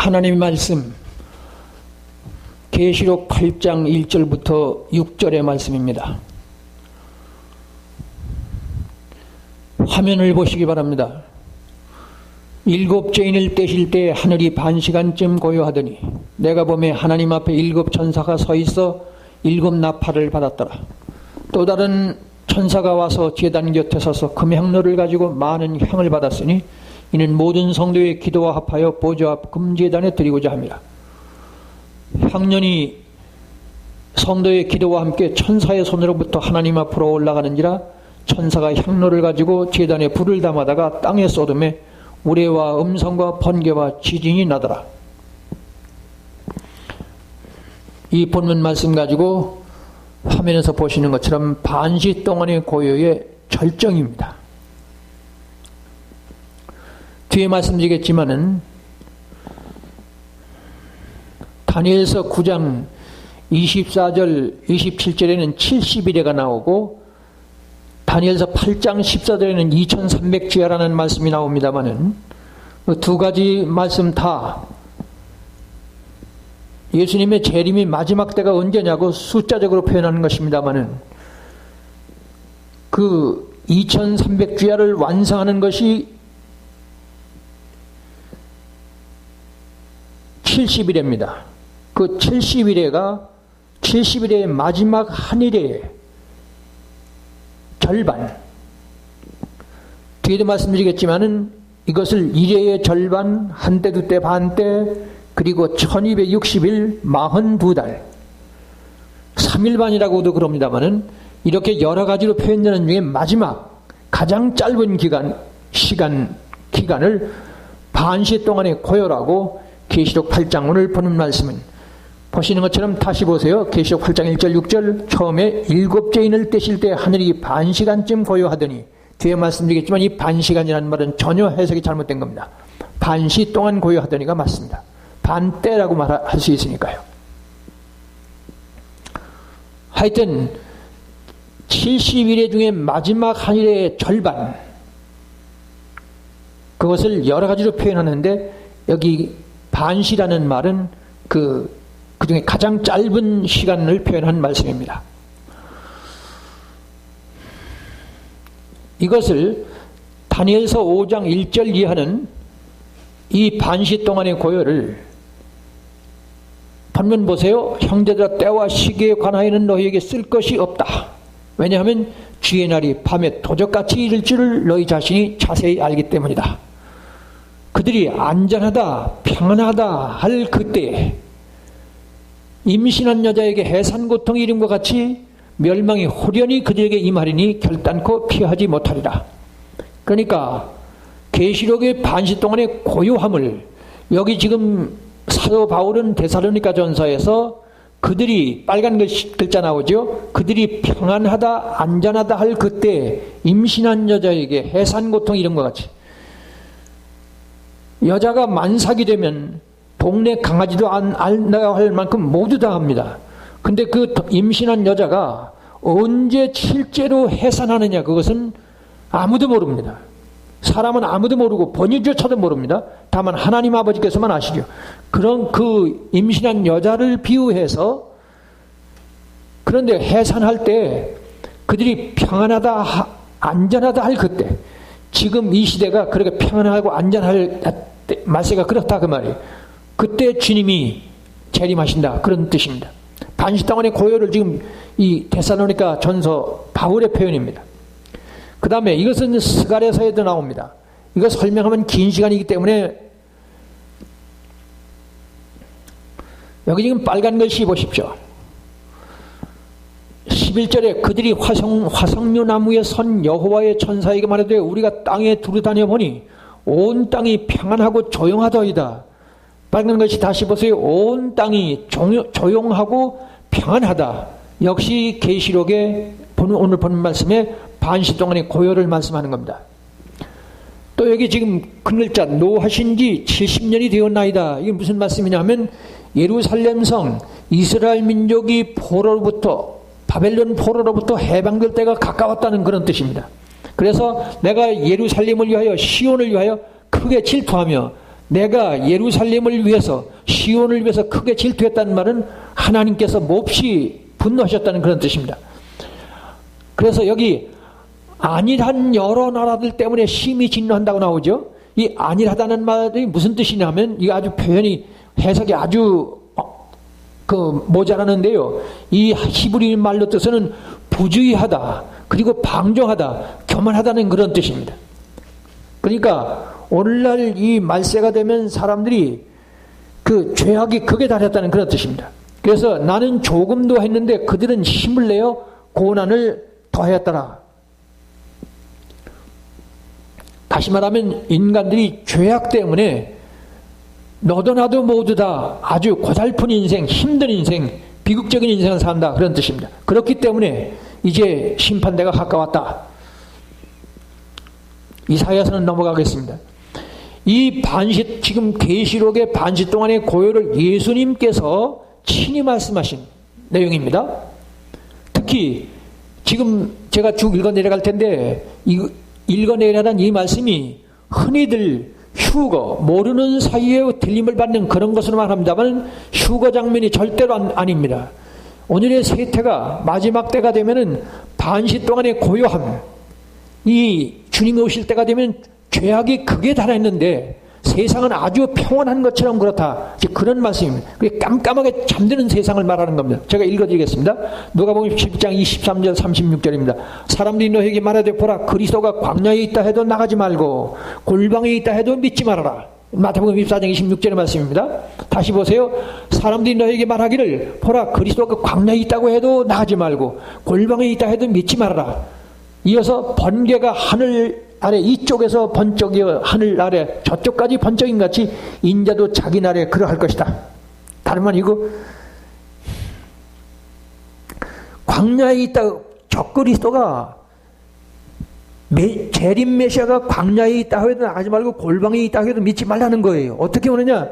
하나님의 말씀 계시록 8장 1절부터 6절의 말씀입니다. 화면을 보시기 바랍니다. 일곱 죄인을 떼실 때 하늘이 반시간쯤 고요하더니 내가 보매 하나님 앞에 일곱 천사가 서 있어 일곱 나팔을 받았더라. 또 다른 천사가 와서 제단 곁에 서서 금향로를 가지고 많은 향을 받았으니 이는 모든 성도의 기도와 합하여 보좌 앞 금제단에 드리고자 합니다. 향년이 성도의 기도와 함께 천사의 손으로부터 하나님 앞으로 올라가는지라 천사가 향로를 가지고 제단에 불을 담아다가 땅에 쏟음에 우레와 음성과 번개와 지진이 나더라. 이 본문 말씀 가지고 화면에서 보시는 것처럼 반시 동안의 고요의 절정입니다. 뒤에 말씀드리겠지만은 다니엘서 9장 24절 27절에는 70일에가 나오고 다니엘서 8장 14절에는 2300주야라는 말씀이 나옵니다마는 그 두 가지 말씀 다 예수님의 재림이 마지막 때가 언제냐고 숫자적으로 표현하는 것입니다마는 그 2300주야를 완성하는 것이 70일입니다. 그 70일에가 70일의 마지막 한 일의 절반, 뒤에도 말씀드리겠지만은 이것을 일회의 절반, 한때 두때 반때, 그리고 1260일 42달 3일반이라고도 그럽니다마는 이렇게 여러 가지로 표현되는 중에 마지막 가장 짧은 기간을 반시 동안의 고요라고 계시록 8장 오늘 보는 말씀은 보시는 것처럼 다시 보세요. 계시록 8장 1절 6절 처음에 일곱 죄인을 떼실 때 하늘이 반시간쯤 고요하더니 뒤에 말씀드리겠지만 이 반시간이라는 말은 전혀 해석이 잘못된 겁니다. 반시 동안 고요하더니가 맞습니다. 반때라고 말할 수 있으니까요. 하여튼 70일의 중에 마지막 한 일의 절반 그것을 여러 가지로 표현하는데 여기 반시라는 말은 그 중에 가장 짧은 시간을 표현한 말씀입니다. 이것을 다니엘서 5장 1절 이하는 이 반시 동안의 고요를 반면 보세요. 형제들아 때와 시기에 관하여는 너희에게 쓸 것이 없다. 왜냐하면 주의 날이 밤에 도적같이 이를 줄을 너희 자신이 자세히 알기 때문이다. 그들이 안전하다 평안하다 할 그때에 임신한 여자에게 해산고통이 이름과 같이 멸망이 호련히 그들에게 임하리니 결단코 피하지 못하리라. 그러니까 계시록의 반시 동안의 고요함을 여기 지금 사도 바울은 데살로니가 전서에서 그들이 빨간 글자 나오죠. 그들이 평안하다 안전하다 할 그때 임신한 여자에게 해산고통 이런 것 같이 여자가 만삭이 되면 동네 강아지도 안 할 만큼 모두 다 합니다. 근데 그 임신한 여자가 언제 실제로 해산하느냐 그것은 아무도 모릅니다. 사람은 아무도 모르고 번일조차도 모릅니다. 다만 하나님 아버지께서만 아시죠. 그런 그 임신한 여자를 비유해서 그런데 해산할 때 그들이 평안하다 안전하다 할 그때 지금 이 시대가 그렇게 평안하고 안전할 말세가 그렇다 그 말이에요. 그때 주님이 재림하신다 그런 뜻입니다. 반시 동안의 고요를 지금 이 데살로니가 전서 바울의 표현입니다. 그 다음에 이것은 스가랴서에도 나옵니다. 이거 설명하면 긴 시간이기 때문에 여기 지금 빨간 글씨 보십시오. 11절에 그들이 화석류 나무에 선 여호와의 천사에게 말하되 우리가 땅에 두루다녀 보니 온 땅이 평안하고 조용하더이다. 빨간 글씨 다시 보세요. 온 땅이 조용하고 평안하다. 역시 계시록에 오늘 보는 말씀에 반시 동안의 고요를 말씀하는 겁니다. 또 여기 지금 큰 글자 노하신 지 70년이 되었나이다. 이게 무슨 말씀이냐면 예루살렘 성 이스라엘 민족이 바벨론 포로로부터 해방될 때가 가까웠다는 그런 뜻입니다. 그래서 내가 예루살렘을 위하여 시온을 위하여 크게 질투하며 내가 예루살렘을 위해서 시온을 위해서 크게 질투했다는 말은 하나님께서 몹시 분노하셨다는 그런 뜻입니다. 그래서 여기 안일한 여러 나라들 때문에 심히 진노한다고 나오죠. 이 안일하다는 말이 무슨 뜻이냐면 이게 아주 표현이 해석이 아주 모자라는데요. 이 히브리 말로 뜻은 부주의하다, 그리고 방종하다, 교만하다는 그런 뜻입니다. 그러니까 오늘날 이 말세가 되면 사람들이 그 죄악이 극에 달했다는 그런 뜻입니다. 그래서 나는 조금도 했는데 그들은 힘을 내어 고난을 더하였더라. 다시 말하면 인간들이 죄악 때문에 너도 나도 모두 다 아주 고달픈 인생, 힘든 인생, 비극적인 인생을 산다, 그런 뜻입니다. 그렇기 때문에 이제 심판대가 가까웠다. 이사야서는 넘어가겠습니다. 이 반시, 지금 계시록의 반시 동안의 고요를 예수님께서 친히 말씀하신 내용입니다. 특히 지금 제가 쭉 읽어 내려갈 텐데 읽어 내려가는 이 말씀이 흔히들 휴거, 모르는 사이에 들림을 받는 그런 것으로만 합니다만 휴거 장면이 절대로 아닙니다. 오늘의 세태가 마지막 때가 되면은 반시 동안의 고요함, 이 주님이 오실 때가 되면 죄악이 극에 달했는데 세상은 아주 평온한 것처럼 그렇다. 그런 말씀입니다. 깜깜하게 잠드는 세상을 말하는 겁니다. 제가 읽어드리겠습니다. 누가복음 10장 23절 36절입니다. 사람들이 너에게 말하되 보라, 그리스도가 광야에 있다 해도 나가지 말고 골방에 있다 해도 믿지 말아라. 마태복음 24장 26절의 말씀입니다. 다시 보세요. 사람들이 너에게 말하기를 보라, 그리스도가 광야에 있다고 해도 나가지 말고 골방에 있다 해도 믿지 말아라. 이어서 번개가 하늘 아래 이쪽에서 번쩍이어 하늘 아래 저쪽까지 번쩍인 같이 인자도 자기 나라에 그러할 것이다. 다름 아니고 광야에 있다, 적그리스도가 재림 메시아가 광야에 있다 해도 나가지 말고 골방에 있다 해도 믿지 말라는 거예요. 어떻게 오느냐?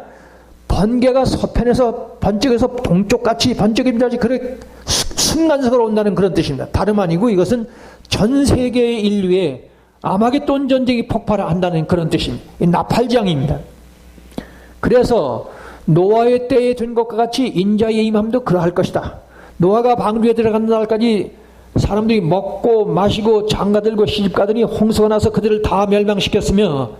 번개가 서편에서 번쩍에서 동쪽같이 번쩍입니다. 그래 순간적으로 온다는 그런 뜻입니다. 다름 아니고 이것은 전 세계 인류의 아마겟돈 전쟁이 폭발한다는 그런 뜻입니다. 이 나팔장입니다. 그래서 노아의 때에 된 것과 같이 인자의 임함도 그러할 것이다. 노아가 방주에 들어가는 날까지 사람들이 먹고 마시고 장가들고 시집가더니 홍수가 나서 그들을 다 멸망시켰으며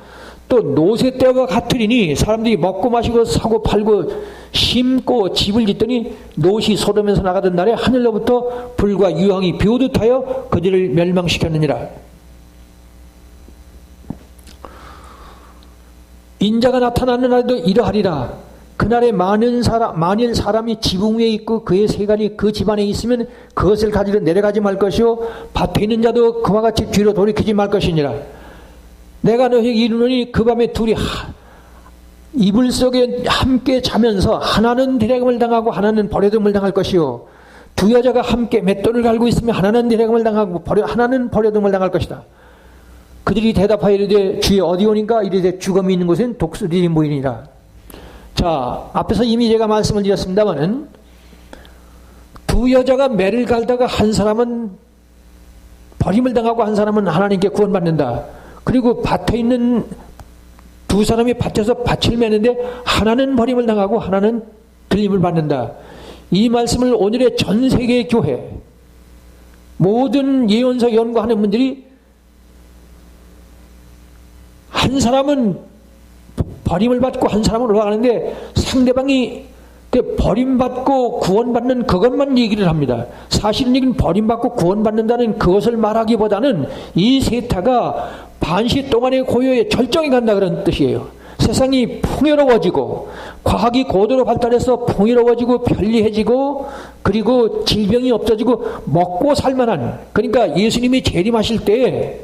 또 노세 때와 같으리니 사람들이 먹고 마시고 사고 팔고 심고 집을 짓더니 롯이 소돔에서 나가던 날에 하늘로부터 불과 유황이 비오듯 하여 그들을 멸망시켰느니라. 인자가 나타나는 날도 이러하리라. 그날에 만일 사람이 지붕 위에 있고 그의 세간이 그 집안에 있으면 그것을 가지러 내려가지 말 것이요 밭에 있는 자도 그와 같이 뒤로 돌이키지 말 것이니라. 내가 너에게 이르노니 그 밤에 둘이 이불 속에 함께 자면서 하나는 데려감을 당하고 하나는 버려둠을 당할 것이요 두 여자가 함께 맷돌을 갈고 있으면 하나는 데려감을 당하고 하나는 버려둠을 당할 것이다. 그들이 대답하여 이르되 주여 어디 오니까? 이르되 죽음이 있는 곳엔 독수리들이 모이니라. 자, 앞에서 이미 제가 말씀을 드렸습니다마는 두 여자가 매를 갈다가 한 사람은 버림을 당하고 한 사람은 하나님께 구원받는다. 그리고 밭에 있는 두 사람이 밭에서 밭을 매는데 하나는 버림을 당하고 하나는 들림을 받는다. 이 말씀을 오늘의 전 세계 교회 모든 예언서 연구하는 분들이 한 사람은 버림을 받고 한 사람은 올라가는데 상대방이 버림받고 구원받는 그것만 얘기를 합니다. 사실은 이건 버림받고 구원받는다는 그것을 말하기보다는 이 세타가 반시 동안의 고요에 절정이 간다 그런 뜻이에요. 세상이 풍요로워지고 과학이 고도로 발달해서 풍요로워지고 편리해지고 그리고 질병이 없어지고 먹고 살만한, 그러니까 예수님이 재림하실 때에,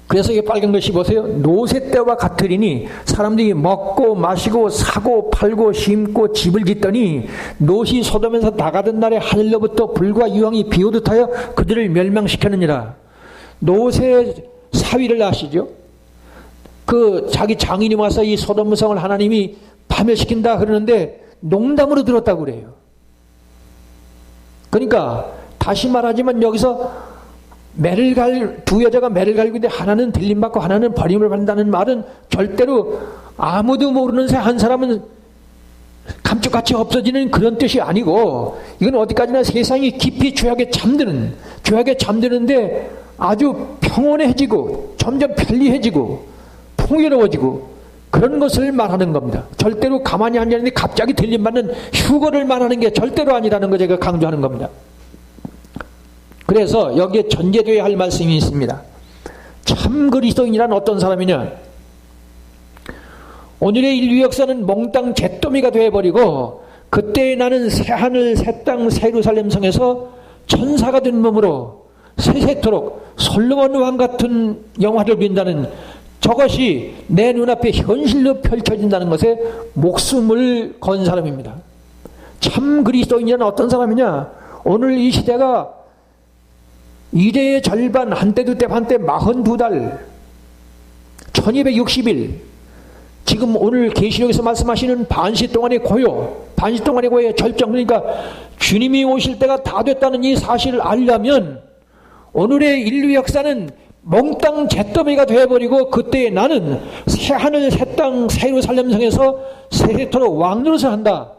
그래서 이 빨간 글씨 보세요. 노세 때와 같으리니 사람들이 먹고 마시고 사고 팔고 심고 집을 짓더니 롯이 소돔에서 나가던 날에 하늘로부터 불과 유황이 비오듯 하여 그들을 멸망시켰느니라. 롯의 사위를 아시죠? 그 자기 장인이 와서 이 소돔 성을 하나님이 파멸시킨다 그러는데 농담으로 들었다고 그래요. 그러니까 다시 말하지만 여기서 두 여자가 매를 갈고 있는데 하나는 들림받고 하나는 버림을 받는다는 말은 절대로 아무도 모르는 새 한 사람은 감쪽같이 없어지는 그런 뜻이 아니고, 이건 어디까지나 세상이 깊이 죄악에 잠드는데 아주 평온해지고 점점 편리해지고 풍요로워지고 그런 것을 말하는 겁니다. 절대로 가만히 앉아있는데 갑자기 들림받는 휴거를 말하는 게 절대로 아니라는 거 제가 강조하는 겁니다. 그래서 여기에 전제되어야 할 말씀이 있습니다. 참 그리스도인이란 어떤 사람이냐? 오늘의 인류 역사는 몽땅 잿더미가 되어버리고, 그때 나는 새하늘 새 땅 새 예루살렘 성에서 천사가 된 몸으로 세세토록 솔로몬 왕 같은 영화를 빈다는 저것이 내 눈앞에 현실로 펼쳐진다는 것에 목숨을 건 사람입니다. 참 그리스도인이란 어떤 사람이냐? 오늘 이 시대가 이래의 절반, 한때도 때 한때 42달 1260일, 지금 오늘 계시록에서 말씀하시는 반시 동안의 고요, 반시 동안의 고요의 절정, 그러니까 주님이 오실 때가 다 됐다는 이 사실을 알려면 오늘의 인류 역사는 몽땅 잿더미가 되어버리고, 그때에 나는 새하늘 새 땅 새 예루살렘 성에서 세세토록 왕노릇을 한다,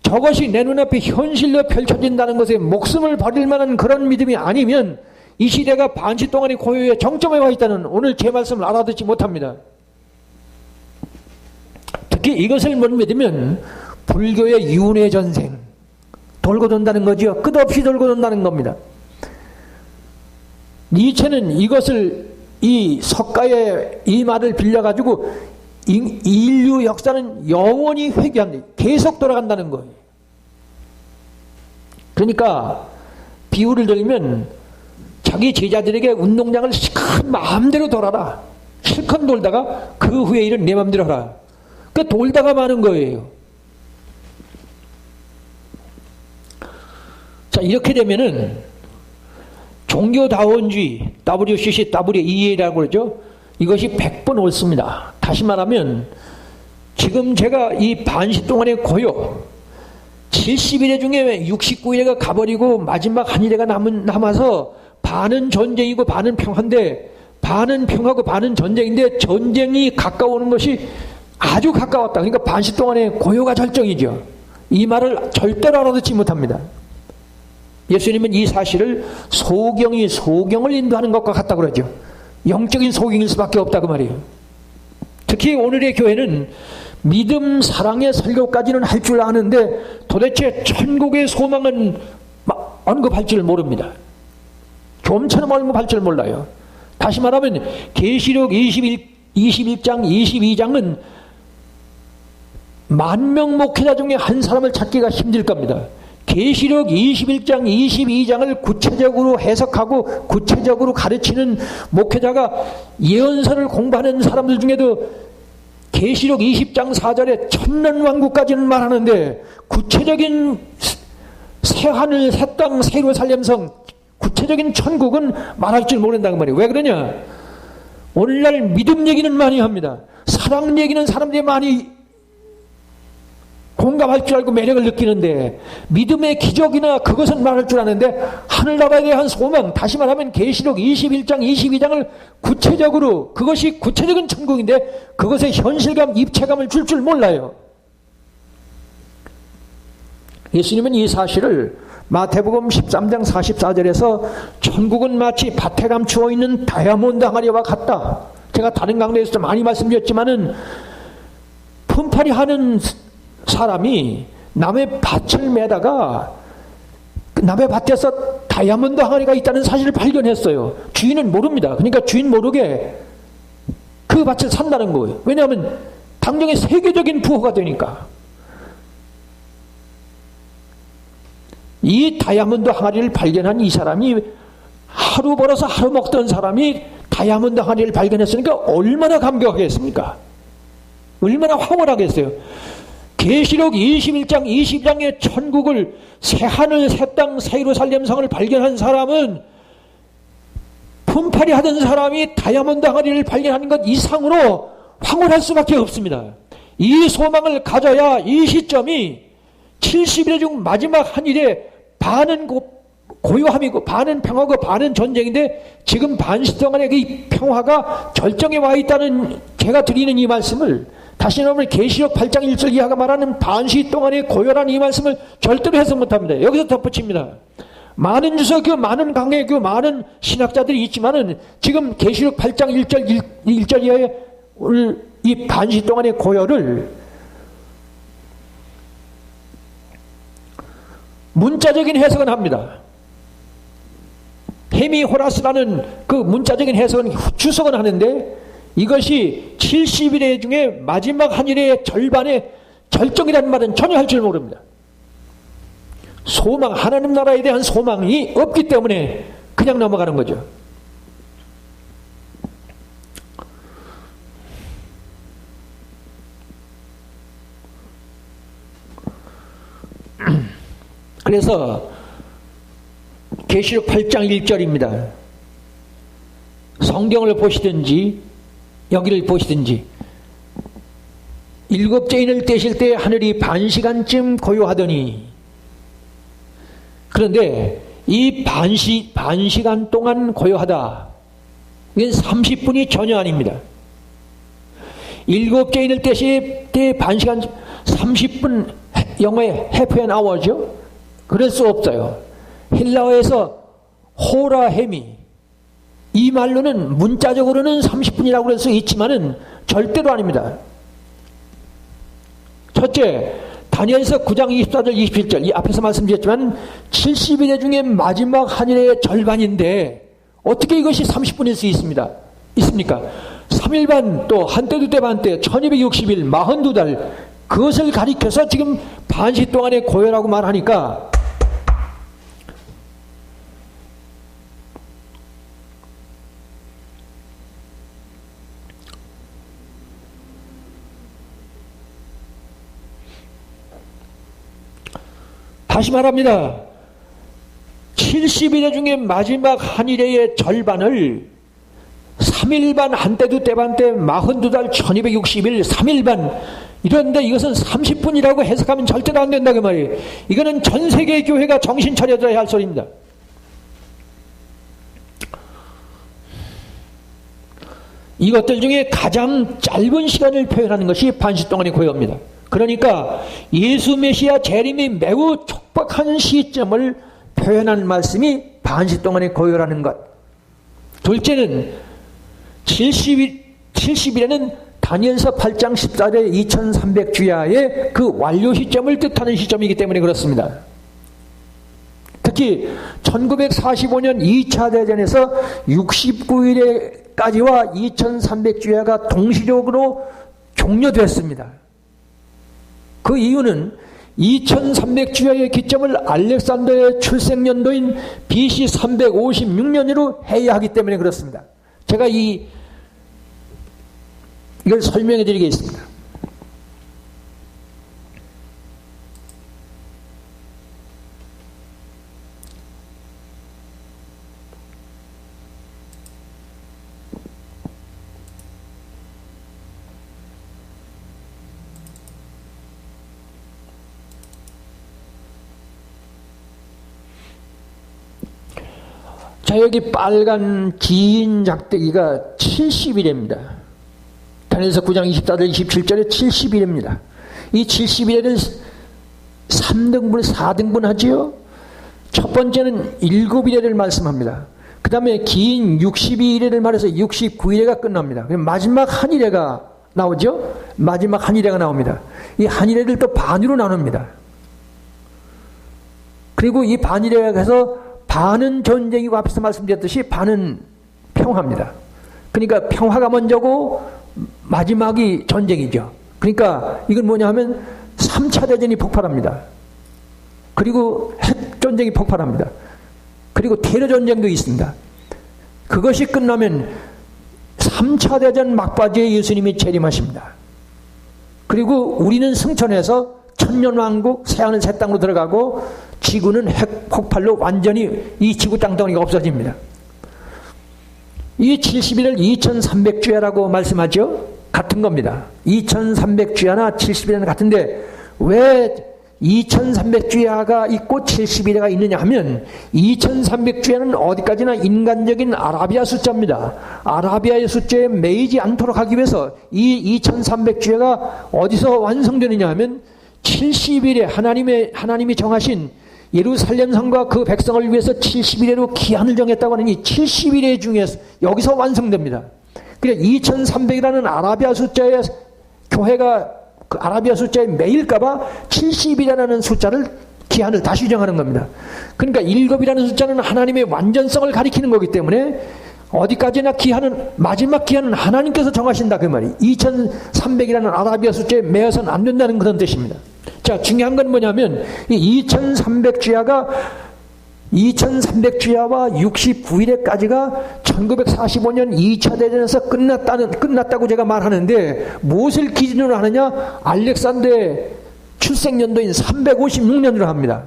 저것이 내 눈앞에 현실로 펼쳐진다는 것에 목숨을 버릴 만한 그런 믿음이 아니면 이 시대가 반시 동안의 고요의 정점에 와 있다는 오늘 제 말씀을 알아듣지 못합니다. 특히 이것을 못 믿으면 불교의 윤회 전생 돌고 돈다는 거죠. 끝없이 돌고 돈다는 겁니다. 니체는 이것을, 이 석가의 이 말을 빌려가지고 인류 역사는 영원히 회귀한다, 계속 돌아간다는 거예요. 그러니까 비유를 들면 자기 제자들에게 운동장을 실컷 마음대로 돌아라, 실컷 돌다가 그 후에 일은 내 마음대로 하라. 그 돌다가 마는 거예요. 자, 이렇게 되면은 종교다원주의, WCC, WEA라고 그러죠. 이것이 100번 옳습니다. 다시 말하면 지금 제가 이 반시 동안의 고요, 70일의 중에 69일에가 가버리고 마지막 한 일회가 남아서 반은 전쟁이고 반은 평화인데, 반은 평화고 반은 전쟁인데 전쟁이 가까워오는 것이 아주 가까웠다. 그러니까 반시 동안의 고요가 절정이죠. 이 말을 절대로 알아듣지 못합니다. 예수님은 이 사실을 소경이 소경을 인도하는 것과 같다고 그러죠. 영적인 소경일 수밖에 없다 그 말이에요. 특히 오늘의 교회는 믿음 사랑의 설교까지는 할 줄 아는데 도대체 천국의 소망은 언급할 줄 모릅니다. 좀처럼 언급할 줄 몰라요. 다시 말하면 계시록 21장 22장은 만명 목회자 중에 한 사람을 찾기가 힘들 겁니다. 계시록 21장 22장을 구체적으로 해석하고 구체적으로 가르치는 목회자가 예언서를 공부하는 사람들 중에도 계시록 20장 4절에 천년왕국까지는 말하는데 구체적인 새하늘 새땅 새 예루살렘성, 구체적인 천국은 말할 줄 모른다는 말이에요. 왜 그러냐? 오늘날 믿음 얘기는 많이 합니다. 사랑 얘기는 사람들이 많이 공감할 줄 알고 매력을 느끼는데, 믿음의 기적이나 그것은 말할 줄 아는데 하늘나라에 대한 소망, 다시 말하면 계시록 21장 22장을 구체적으로, 그것이 구체적인 천국인데 그것의 현실감, 입체감을 줄 몰라요. 예수님은 이 사실을 마태복음 13장 44절에서 천국은 마치 밭에 감추어 있는 다이아몬드 항아리와 같다. 제가 다른 강좌에서도 많이 말씀드렸지만은 품팔이 하는 사람이 남의 밭을 매다가 남의 밭에서 다이아몬드 항아리가 있다는 사실을 발견했어요. 주인은 모릅니다. 그러니까 주인 모르게 그 밭을 산다는 거예요. 왜냐하면 당장에 세계적인 부호가 되니까. 이 다이아몬드 항아리를 발견한 이 사람이, 하루 벌어서 하루 먹던 사람이 다이아몬드 항아리를 발견했으니까 얼마나 감격하겠습니까? 얼마나 황홀하겠어요. 계시록 21장 22장의 천국을, 새하늘 새땅 새 예루살렘 성을 발견한 사람은 품팔이 하던 사람이 다이아몬드 항아리를 발견하는 것 이상으로 황홀할 수밖에 없습니다. 이 소망을 가져야 이 시점이 70일 중 마지막 한 일에 반은 고요함이고 반은 평화고 반은 전쟁인데 지금 반시 동안에 그 평화가 절정에 와 있다는 제가 드리는 이 말씀을 다시 한번 계시록 8장 1절 이하가 말하는 반시 동안의 고요라는 이 말씀을 절대로 해석 못합니다. 여기서 덧붙입니다. 많은 주서 그 많은 강의 그 많은 신학자들이 있지만은 지금 계시록 8장 1절 이하의 이 반시 동안의 고요를 문자적인 해석은 합니다. 헤미호라스라는 그 문자적인 해석은 주석은 하는데 이것이 70일의 중에 마지막 한 일의 절반의 절정이라는 말은 전혀 할 줄 모릅니다. 소망, 하나님 나라에 대한 소망이 없기 때문에 그냥 넘어가는 거죠. 그래서 계시록 8장 1절입니다. 성경을 보시든지 여기를 보시든지 일곱째 인을 떼실 때 하늘이 반시간쯤 고요하더니, 그런데 이 반시간 동안 고요하다, 이건 30분이 전혀 아닙니다. 일곱째 인을 떼실 때 반시간 30분, 영어의 half an hour죠. 그럴 수 없어요. 헬라어에서 호라헤미, 이 말로는 문자적으로는 30분이라고 그럴 수 있지만은 절대로 아닙니다. 첫째, 다니엘서 9장 24절 27절, 이 앞에서 말씀드렸지만 70일의 중에 마지막 한 일의 절반인데 어떻게 이것이 30분일 수 있습니까? 3일반 또 한때도 때 반때 1260일 42달, 그것을 가리켜서 지금 반시 동안의 고요라고 말하니까 다시 말합니다. 70일의 중에 마지막 한 일의 절반을 3일반 한때도 때반때 42달 1260일 3일반 이런데 이것은 30분이라고 해석하면 절대로 안 된다 그 말이에요. 이거는 전 세계 교회가 정신 차려져야 할 소리입니다. 이것들 중에 가장 짧은 시간을 표현하는 것이 반시 동안의 고요입니다. 그러니까 예수 메시아 재림이 매우 촉박한 시점을 표현하는 말씀이 반시 동안의 고요라는 것. 둘째는 70일에는 다니엘서 8장 14절 2300주야의 그 완료 시점을 뜻하는 시점이기 때문에 그렇습니다. 특히 1945년 2차 대전에서 69일에까지와 2300주야가 동시적으로 종료됐습니다. 그 이유는 2300주야의 기점을 알렉산더의 출생연도인 BC 356년으로 해야 하기 때문에 그렇습니다. 제가 이걸 설명해 드리겠습니다. 자, 여기 빨간 긴 작대기가 70일입니다. 다니엘서 9장 24절 27절에 70일입니다. 이 70일에는 3등분, 4등분 하지요. 첫 번째는 7일에를 말씀합니다. 그 다음에 긴 62일에를 말해서 69일에가 끝납니다. 그럼 마지막 한 일에가 나오죠. 마지막 한 일에가 나옵니다. 이 한 일에를 또 반으로 나눕니다. 그리고 이 반일에 가서 반은 전쟁이고 앞에서 말씀드렸듯이 반은 평화입니다. 그러니까 평화가 먼저고 마지막이 전쟁이죠. 그러니까 이건 뭐냐 하면 3차 대전이 폭발합니다. 그리고 핵전쟁이 폭발합니다. 그리고 테러전쟁도 있습니다. 그것이 끝나면 3차 대전 막바지에 예수님이 재림하십니다. 그리고 우리는 승천해서 천년왕국 새하늘 새 땅으로 들어가고 지구는 핵폭발로 완전히 이 지구 땅덩어리가 없어집니다. 이 70일을 2300주야라고 말씀하죠. 같은 겁니다. 2300주야나 70일은 같은데 왜 2300주야가 있고 70일에가 있느냐 하면 2300주야는 어디까지나 인간적인 아라비아 숫자입니다. 아라비아의 숫자에 매이지 않도록 하기 위해서 이 2300주야가 어디서 완성되느냐 하면 70일에 하나님이 정하신 예루살렘 성과 그 백성을 위해서 70일에로 기한을 정했다고 하는 이 70일의 중에 여기서 완성됩니다. 그러니까 2300이라는 아라비아 숫자의 교회가 그 아라비아 숫자에 매일까봐 70이라는 숫자를 기한을 다시 정하는 겁니다. 그러니까 7이라는 숫자는 하나님의 완전성을 가리키는 거기 때문에 어디까지나 마지막 기한은 하나님께서 정하신다 그 말이. 2300이라는 아라비아 숫자에 매여서는 안 된다는 그런 뜻입니다. 자, 중요한 건 뭐냐면 이 2300주야가 2300주야와 69일에까지가 1945년 2차 대전에서 끝났다고 제가 말하는데 무엇을 기준으로 하느냐? 알렉산더의 출생연도인 356년으로 합니다.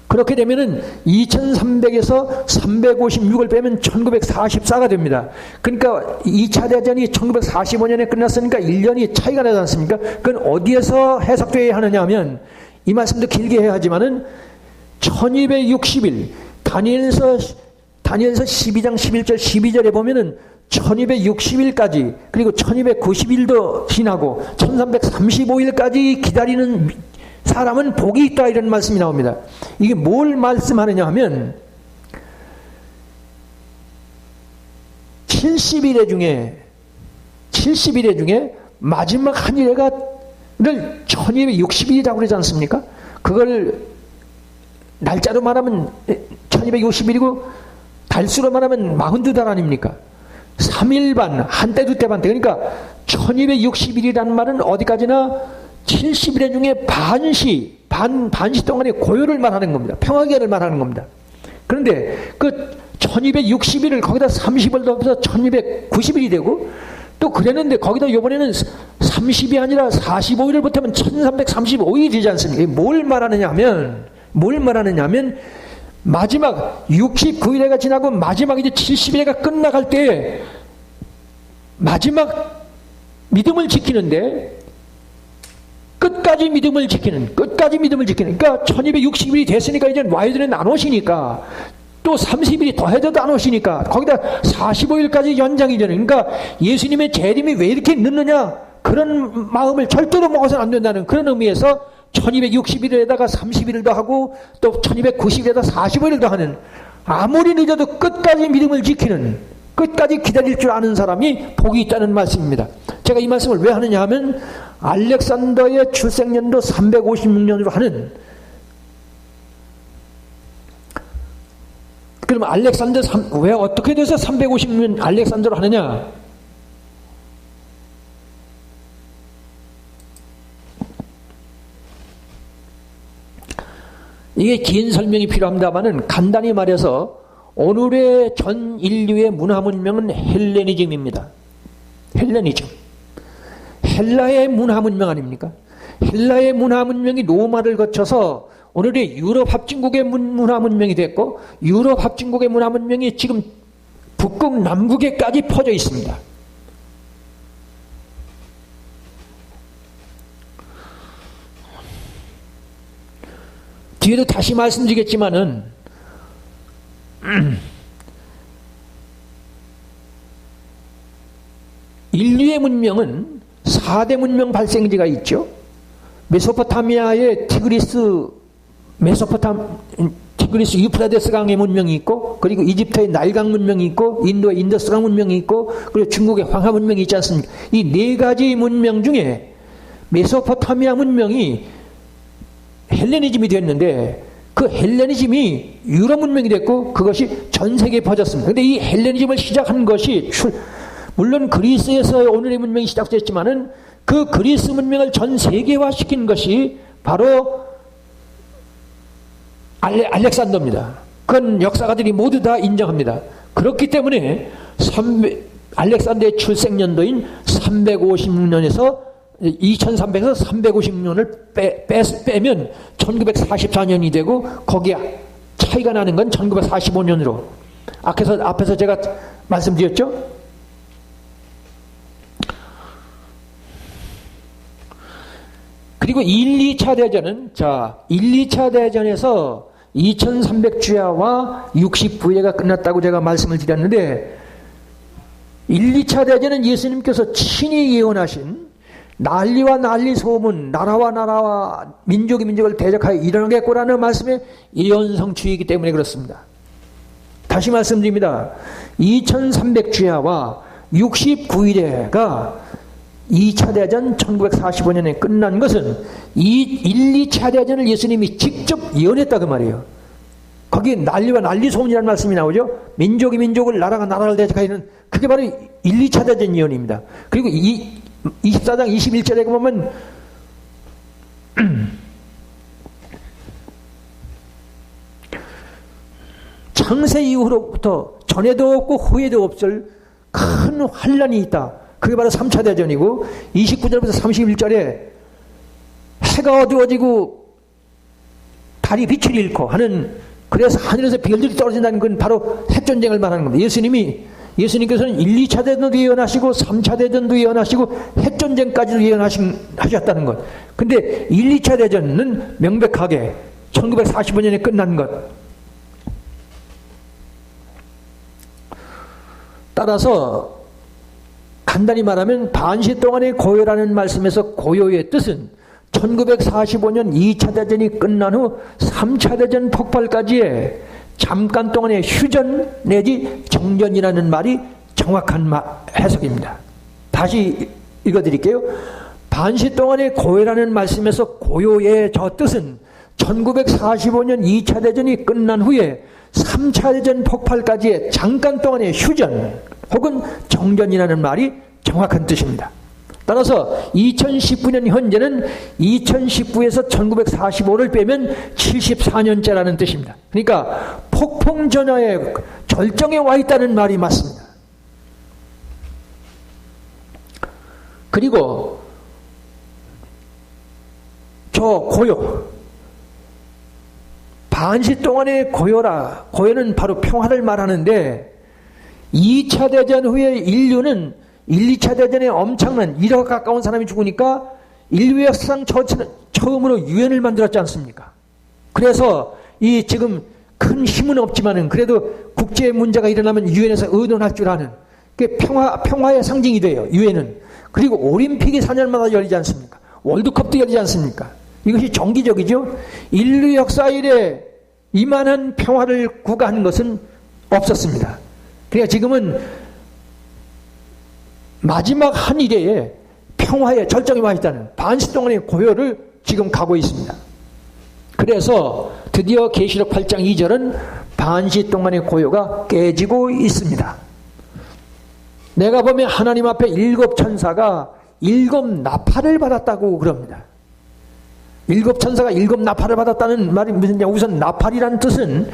그렇게 되면은 2300에서 356을 빼면 1944가 됩니다. 그러니까 2차 대전이 1945년에 끝났으니까 1년이 차이가 나지 않습니까? 그건 어디에서 해석되어야 하느냐 하면 이 말씀도 길게 해야 하지만은 1260일 다니엘서 12장 11절 12절에 보면은 1260일까지 그리고 1290일도 지나고 1335일까지 기다리는 사람은 복이 있다 이런 말씀이 나옵니다. 이게 뭘 말씀하느냐 하면 70일의 중에 마지막 한 일회가 늘 1260일이라고 그러지 않습니까? 그걸 날짜로 말하면 1260일이고 달수로 말하면 42달 아닙니까? 3일반 한때 두때 반때 그러니까 1260일이라는 말은 어디까지나 70일의 중에 반시 동안의 고요를 말하는 겁니다. 평화기간을 말하는 겁니다. 그런데 그 1260일을 거기다 30을 더해서 1290일이 되고 또 그랬는데 거기다 이번에는 30이 아니라 45일을 보태면 1335일이 되지 않습니까? 뭘 말하느냐 하면 마지막 69일회가 지나고 마지막 이제 70일회가 끝나갈 때 마지막 믿음을 지키는데 끝까지 믿음을 지키는 그러니까 1260일이 됐으니까 이제 와이드는 안 오시니까 또 30일이 더해져도 안 오시니까 거기다 45일까지 연장이 되는 그러니까 예수님의 재림이 왜 이렇게 늦느냐 그런 마음을 절대로 먹어서는 안 된다는 그런 의미에서 1260일에다가 30일을 더하고 또 1290일에다 45일을 더하는 아무리 늦어도 끝까지 믿음을 지키는 끝까지 기다릴 줄 아는 사람이 복이 있다는 말씀입니다. 제가 이 말씀을 왜 하느냐 하면 알렉산더의 출생년도 356년으로 하는 그러면 알렉산더 왜 어떻게 돼서 356년 알렉산더로 하느냐? 이게 긴 설명이 필요합니다만은 간단히 말해서 오늘의 전 인류의 문화 문명은 헬레니즘입니다. 헬레니즘. 헬라의 문화 문명 아닙니까? 헬라의 문화 문명이 로마를 거쳐서 오늘의 유럽 합중국의 문화 문명이 됐고 유럽 합중국의 문화 문명이 지금 북극 남극에까지 퍼져 있습니다. 뒤에도 다시 말씀드리겠지만은 인류의 문명은 4대 문명 발생지가 있죠. 메소포타미아의 티그리스 유프라데스 강의 문명이 있고 그리고 이집트의 나일강 문명이 있고 인도의 인더스강 문명이 있고 그리고 중국의 황하 문명이 있지 않습니까? 이 네 가지 문명 중에 메소포타미아 문명이 헬레니즘이 됐는데 그 헬레니즘이 유럽 문명이 됐고 그것이 전 세계에 퍼졌습니다. 그런데 이 헬레니즘을 시작한 것이 물론 그리스에서 오늘의 문명이 시작됐지만은 그 그리스 문명을 전 세계화시킨 것이 바로 알렉산더입니다. 그건 역사가들이 모두 다 인정합니다. 그렇기 때문에 알렉산더의 출생연도인 356년에서 2300에서 356년을 빼면 1944년이 되고 거기에 차이가 나는 건 1945년으로 앞에서 제가 말씀드렸죠? 그리고 1, 2차 대전은, 1, 2차 대전에서 2300주야와 69회가 끝났다고 제가 말씀을 드렸는데, 1, 2차 대전은 예수님께서 친히 예언하신 난리와 난리 소문, 나라와 나라와 민족이 민족을 대적하여 일어나겠구라는 말씀의 예언 성취이기 때문에 그렇습니다. 다시 말씀드립니다. 2300주야와 69일에가 2차 대전 1945년에 끝난 것은 1, 2차 대전을 예수님이 직접 예언했다 그 말이에요. 거기에 난리와 난리 소문이라는 말씀이 나오죠. 민족이 민족을, 나라가 나라를 대적하는, 그게 바로 1, 2차 대전 예언입니다. 그리고 24장 21절에 보면 창세 이후로부터 전에도 없고 후에도 없을 큰 환란이 있다. 그게 바로 3차 대전이고, 29절부터 31절에 해가 어두워지고 달이 빛을 잃고 하는, 그래서 하늘에서 별들이 떨어진다는 건 바로 핵전쟁을 말하는 겁니다. 예수님께서는 1, 2차 대전도 예언하시고 3차 대전도 예언하시고 핵전쟁까지도 예언하셨다는 것. 근데 1, 2차 대전은 명백하게 1945년에 끝난 것. 따라서 간단히 말하면 반시 동안의 고요라는 말씀에서 고요의 뜻은 1945년 2차 대전이 끝난 후 3차 대전 폭발까지의 잠깐 동안의 휴전 내지 정전이라는 말이 정확한 해석입니다. 다시 읽어드릴게요. 반시 동안의 고요라는 말씀에서 고요의 저 뜻은 1945년 2차 대전이 끝난 후에 3차 대전 폭발까지의 잠깐 동안의 휴전 혹은 정전이라는 말이 정확한 뜻입니다. 따라서 2019년 현재는 2019에서 1945를 빼면 74년째라는 뜻입니다. 그러니까 폭풍전야의 절정에 와 있다는 말이 맞습니다. 그리고 저 고요, 반시 동안의 고요는 바로 평화를 말하는데, 2차 대전 후에 인류는 1, 2차 대전에 엄청난 1억 가까운 사람이 죽으니까 인류 역사상 처음으로 유엔을 만들었지 않습니까? 그래서 이 지금 큰 힘은 없지만은 그래도 국제 문제가 일어나면 유엔에서 의논할 줄 아는, 그게 평화의 상징이 돼요, 유엔은. 그리고 올림픽이 4년마다 열리지 않습니까? 월드컵도 열리지 않습니까? 이것이 정기적이죠. 인류 역사 이래 이만한 평화를 구가하는 것은 없었습니다. 그러니까 지금은 마지막 한 일에 평화의 절정이 와 있다는 반시 동안의 고요를 지금 가고 있습니다. 그래서 드디어 계시록 8장 2절은 반시 동안의 고요가 깨지고 있습니다. 내가 보면 하나님 앞에 7 천사가 7 나팔을 받았다고 그럽니다. 7 천사가 7 나팔을 받았다는 말이 무슨, 우선 나팔이란 뜻은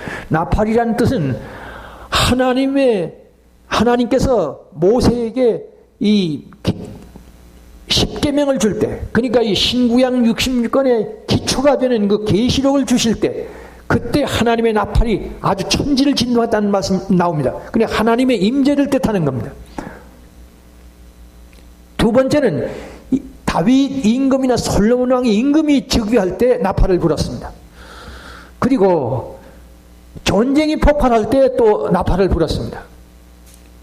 하나님께서 모세에게 이 십계명을 줄 때, 그러니까 이 신구약 66권의 기초가 되는 그 계시록을 주실 때, 그때 하나님의 나팔이 아주 천지를 진동했다는 말씀 나옵니다. 그냥 하나님의 임재를 뜻하는 겁니다. 두 번째는 다윗 임금이나 솔로몬 왕의 임금이 즉위할 때 나팔을 불었습니다. 그리고 전쟁이 폭발할 때 또 나팔을 불었습니다.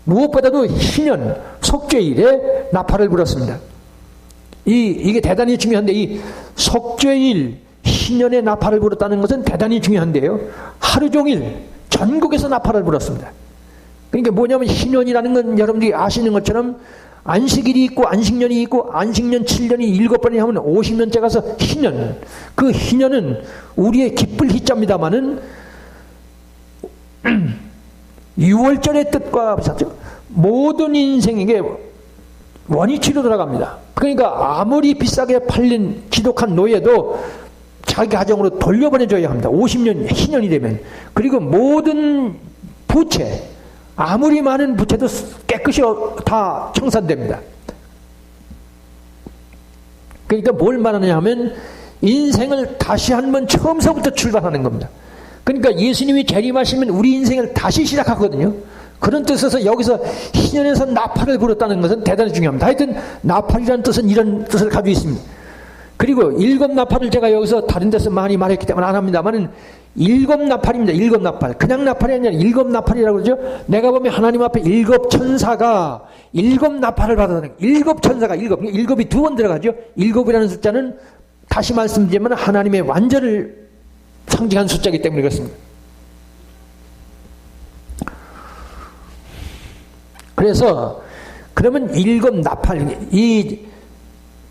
무엇보다도 신년 속죄일에 나팔을 불었습니다. 이게 대단히 중요한데, 이 속죄일 신년에 나팔을 불었다는 것은 대단히 중요한데요, 하루 종일 전국에서 나팔을 불었습니다. 그러니까 뭐냐면 신년이라는 건 여러분들이 아시는 것처럼 안식일이 있고 안식년이 있고 안식년 7년이 7번이 하면 50년째 가서 희년, 그 희년은 우리의 기쁠 희자입니다마는 6월절의 뜻과 비슷하죠. 모든 인생에게 원위치로 돌아갑니다. 그러니까 아무리 비싸게 팔린 지독한 노예도 자기 가정으로 돌려보내줘야 합니다. 50년 희년이 되면. 그리고 모든 부채, 아무리 많은 부채도 깨끗이 다 청산됩니다. 그러니까 뭘 말하느냐 하면 인생을 다시 한번 처음서부터 출발하는 겁니다. 그러니까 예수님이 재림하시면 우리 인생을 다시 시작하거든요. 그런 뜻에서 여기서 희년에서 나팔을 불었다는 것은 대단히 중요합니다. 하여튼 나팔이라는 뜻은 이런 뜻을 가지고 있습니다. 그리고 일곱 나팔을 제가 여기서 다른 데서 많이 말했기 때문에 안 합니다만은 일곱 나팔입니다. 일곱 나팔. 그냥 나팔이 아니라 일곱 나팔이라고 그러죠. 내가 보면 하나님 앞에 일곱 천사가 일곱 나팔을 받아다니는 일곱 천사가 일곱이 두 번 들어가죠. 일곱이라는 숫자는 다시 말씀드리면 하나님의 완전을 상징한 숫자이기 때문에 그렇습니다. 그래서 그러면 일곱 나팔, 이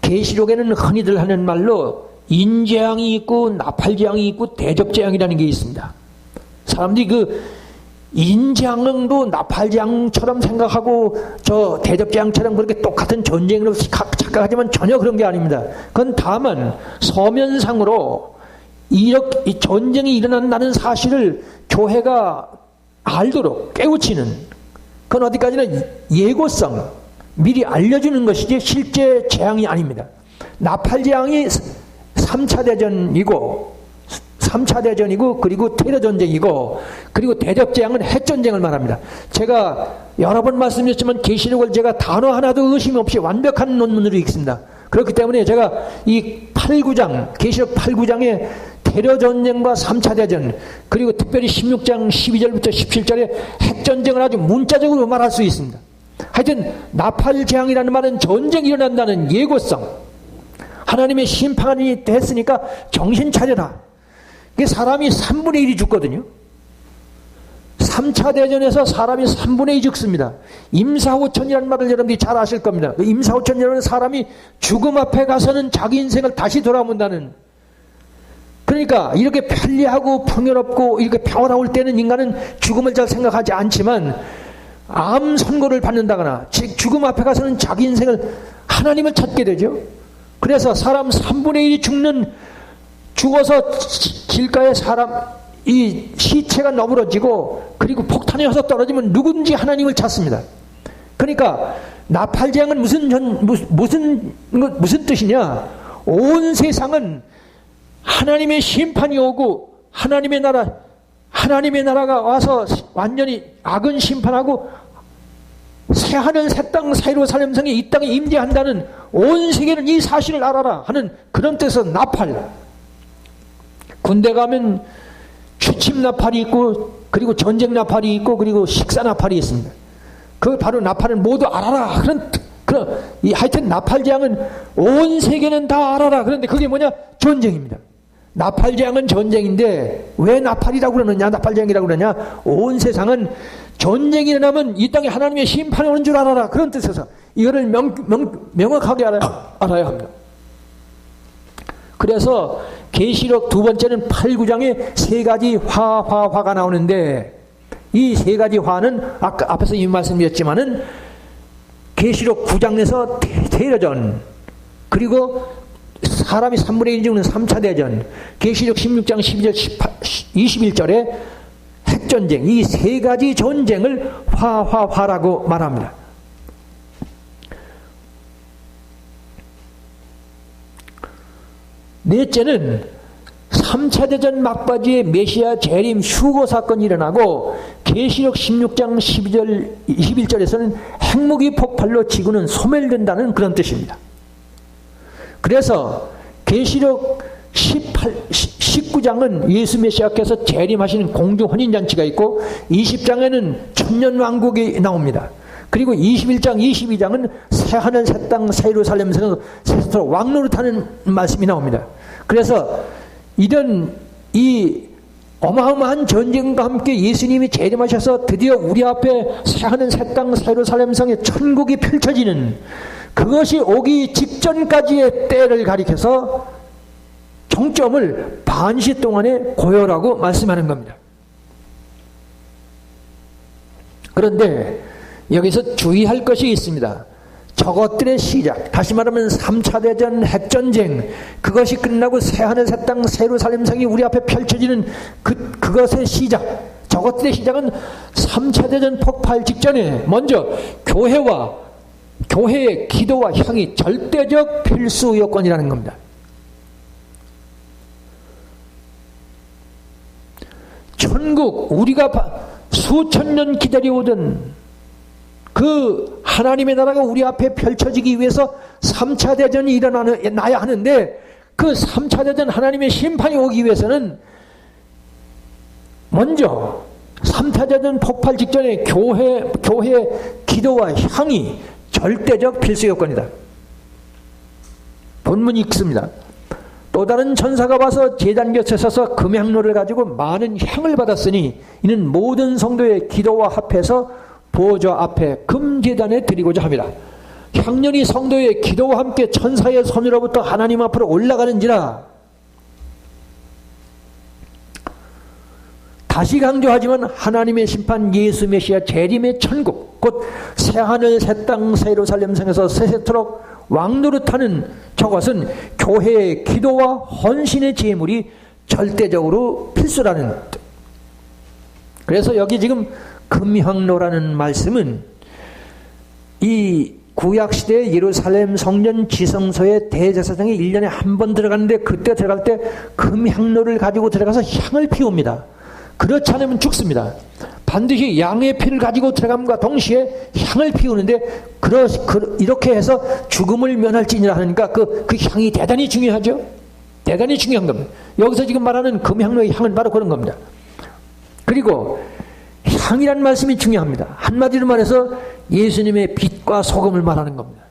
계시록에는 흔히들 하는 말로 인재앙이 있고 나팔재앙이 있고 대접재앙이라는 게 있습니다. 사람들이 그 인재앙도 나팔재앙처럼 생각하고 저 대접재앙처럼 그렇게 똑같은 전쟁으로 착각하지만 전혀 그런 게 아닙니다. 그건 다만 서면상으로 이렇게 전쟁이 일어난다는 사실을 교회가 알도록 깨우치는, 그건 어디까지나 예고성, 미리 알려주는 것이지 실제 재앙이 아닙니다. 나팔재앙이 3차 대전이고 그리고 테러전쟁이고 그리고 대접재앙은 핵전쟁을 말합니다. 제가 여러 번 말씀드렸지만 계시록을 제가 단어 하나도 의심 없이 완벽한 논문으로 읽습니다. 그렇기 때문에 제가 이 8구장, 계시록 8구장의 테러전쟁과 3차 대전, 그리고 특별히 16장 12절부터 17절에 핵전쟁을 아주 문자적으로 말할 수 있습니다. 하여튼 나팔재앙이라는 말은 전쟁이 일어난다는 예고성, 하나님의 심판이 됐으니까 정신 차려라. 이게 사람이 3분의 1이 죽거든요. 3차 대전에서 사람이 3분의 2 죽습니다. 임사호천이라는 말을 여러분들이 잘 아실 겁니다. 그 임사호천이라는 사람이 죽음 앞에 가서는 자기 인생을 다시 돌아본다는, 그러니까 이렇게 편리하고 풍요롭고 이렇게 평화로울 때는 인간은 죽음을 잘 생각하지 않지만 암 선고를 받는다거나 죽음 앞에 가서는 자기 인생을, 하나님을 찾게 되죠. 그래서 사람 3분의 1이 죽어서 길가에 이 시체가 너부러지고 그리고 폭탄이 와서 떨어지면 누군지 하나님을 찾습니다. 그러니까 나팔재앙은 무슨 뜻이냐? 온 세상은 하나님의 심판이 오고 하나님의 나라가 와서 완전히 악은 심판하고 새하늘 새 땅 예루살렘 성이 이 땅에 임재한다는, 온 세계는 이 사실을 알아라 하는 그런 뜻에서 나팔. 군대 가면 취침 나팔이 있고 그리고 전쟁 나팔이 있고 그리고 식사 나팔이 있습니다. 그 바로 나팔을 모두 알아라. 하여튼 나팔재앙은 온 세계는 다 알아라. 그런데 그게 뭐냐? 전쟁입니다. 나팔재앙은 전쟁인데 왜 나팔이라고 그러느냐? 나팔재앙이라고 그러냐? 온 세상은 전쟁이 일어나면 이 땅에 하나님의 심판이 오는 줄 알아라. 그런 뜻에서 이거를 명확하게 알아야 합니다. 그래서 계시록 두 번째는 8구장에 세 가지 화가 나오는데, 이 세 가지 화는 아까 앞에서 이미 말씀드렸지만은 계시록 9장에서 테러전, 그리고 사람이 3분의 1 죽는 3차 대전, 계시록 16장 12절 21절에 핵전쟁, 이 세 가지 전쟁을 화라고 말합니다. 넷째는 3차 대전 막바지에 메시아 재림 휴거 사건이 일어나고 계시록 16장 12절 21절에서는 핵무기 폭발로 지구는 소멸된다는 그런 뜻입니다. 그래서 계시록 19장은 예수 메시아께서 재림하시는 공중 혼인잔치가 있고 20장에는 천년왕국이 나옵니다. 그리고 21장 22장은 새하늘 새 땅 새 예루살렘에서 세상으로 왕노릇하는 말씀이 나옵니다. 그래서 이런 이 어마어마한 전쟁과 함께 예수님이 재림하셔서 드디어 우리 앞에 새하늘 새 땅 새 예루살렘 성에 천국이 펼쳐지는, 그것이 오기 직전까지의 때를 가리켜서 정점을 반시 동안의 고요라고 말씀하는 겁니다. 그런데 여기서 주의할 것이 있습니다. 저것들의 시작, 다시 말하면 3차 대전 핵전쟁, 그것이 끝나고 새하늘 새 땅 새 예루살렘 성이 우리 앞에 펼쳐지는 그것의 시작, 저것들의 시작은 3차 대전 폭발 직전에 먼저 교회의 기도와 향이 절대적 필수 요건이라는 겁니다. 천국, 우리가 수천 년 기다려오던 그 하나님의 나라가 우리 앞에 펼쳐지기 위해서 3차 대전이 일어나야 하는데, 그 3차 대전 하나님의 심판이 오기 위해서는 먼저 3차 대전 폭발 직전에 교회의 기도와 향이 절대적 필수 요건이다. 본문이 있습니다. 또 다른 천사가 와서 제단 곁에 서서 금향로를 가지고 많은 향을 받았으니 이는 모든 성도의 기도와 합해서 보좌 앞에 금제단에 드리고자 합니다. 향년이 성도의 기도와 함께 천사의 손으로부터 하나님 앞으로 올라가는지라. 다시 강조하지만 하나님의 심판, 예수 메시아 재림의 천국, 곧 새하늘 새 땅 새 예루살렘 성에서 세세토록 왕노릇하는 저것은 교회의 기도와 헌신의 제물이 절대적으로 필수라는 뜻. 그래서 여기 지금 금향로라는 말씀은 이 구약시대 예루살렘 성전 지성소에 대제사장이 1년에 한 번 들어가는데 그때 들어갈 때 금향로를 가지고 들어가서 향을 피웁니다. 그렇지 않으면 죽습니다. 반드시 양의 피를 가지고 들어감과 동시에 향을 피우는데 이렇게 해서 죽음을 면할지니라 하니까 그 향이 대단히 중요하죠. 대단히 중요한 겁니다. 여기서 지금 말하는 금향로의 향은 바로 그런 겁니다. 그리고 향이란 말씀이 중요합니다. 한마디로 말해서 예수님의 빛과 소금을 말하는 겁니다.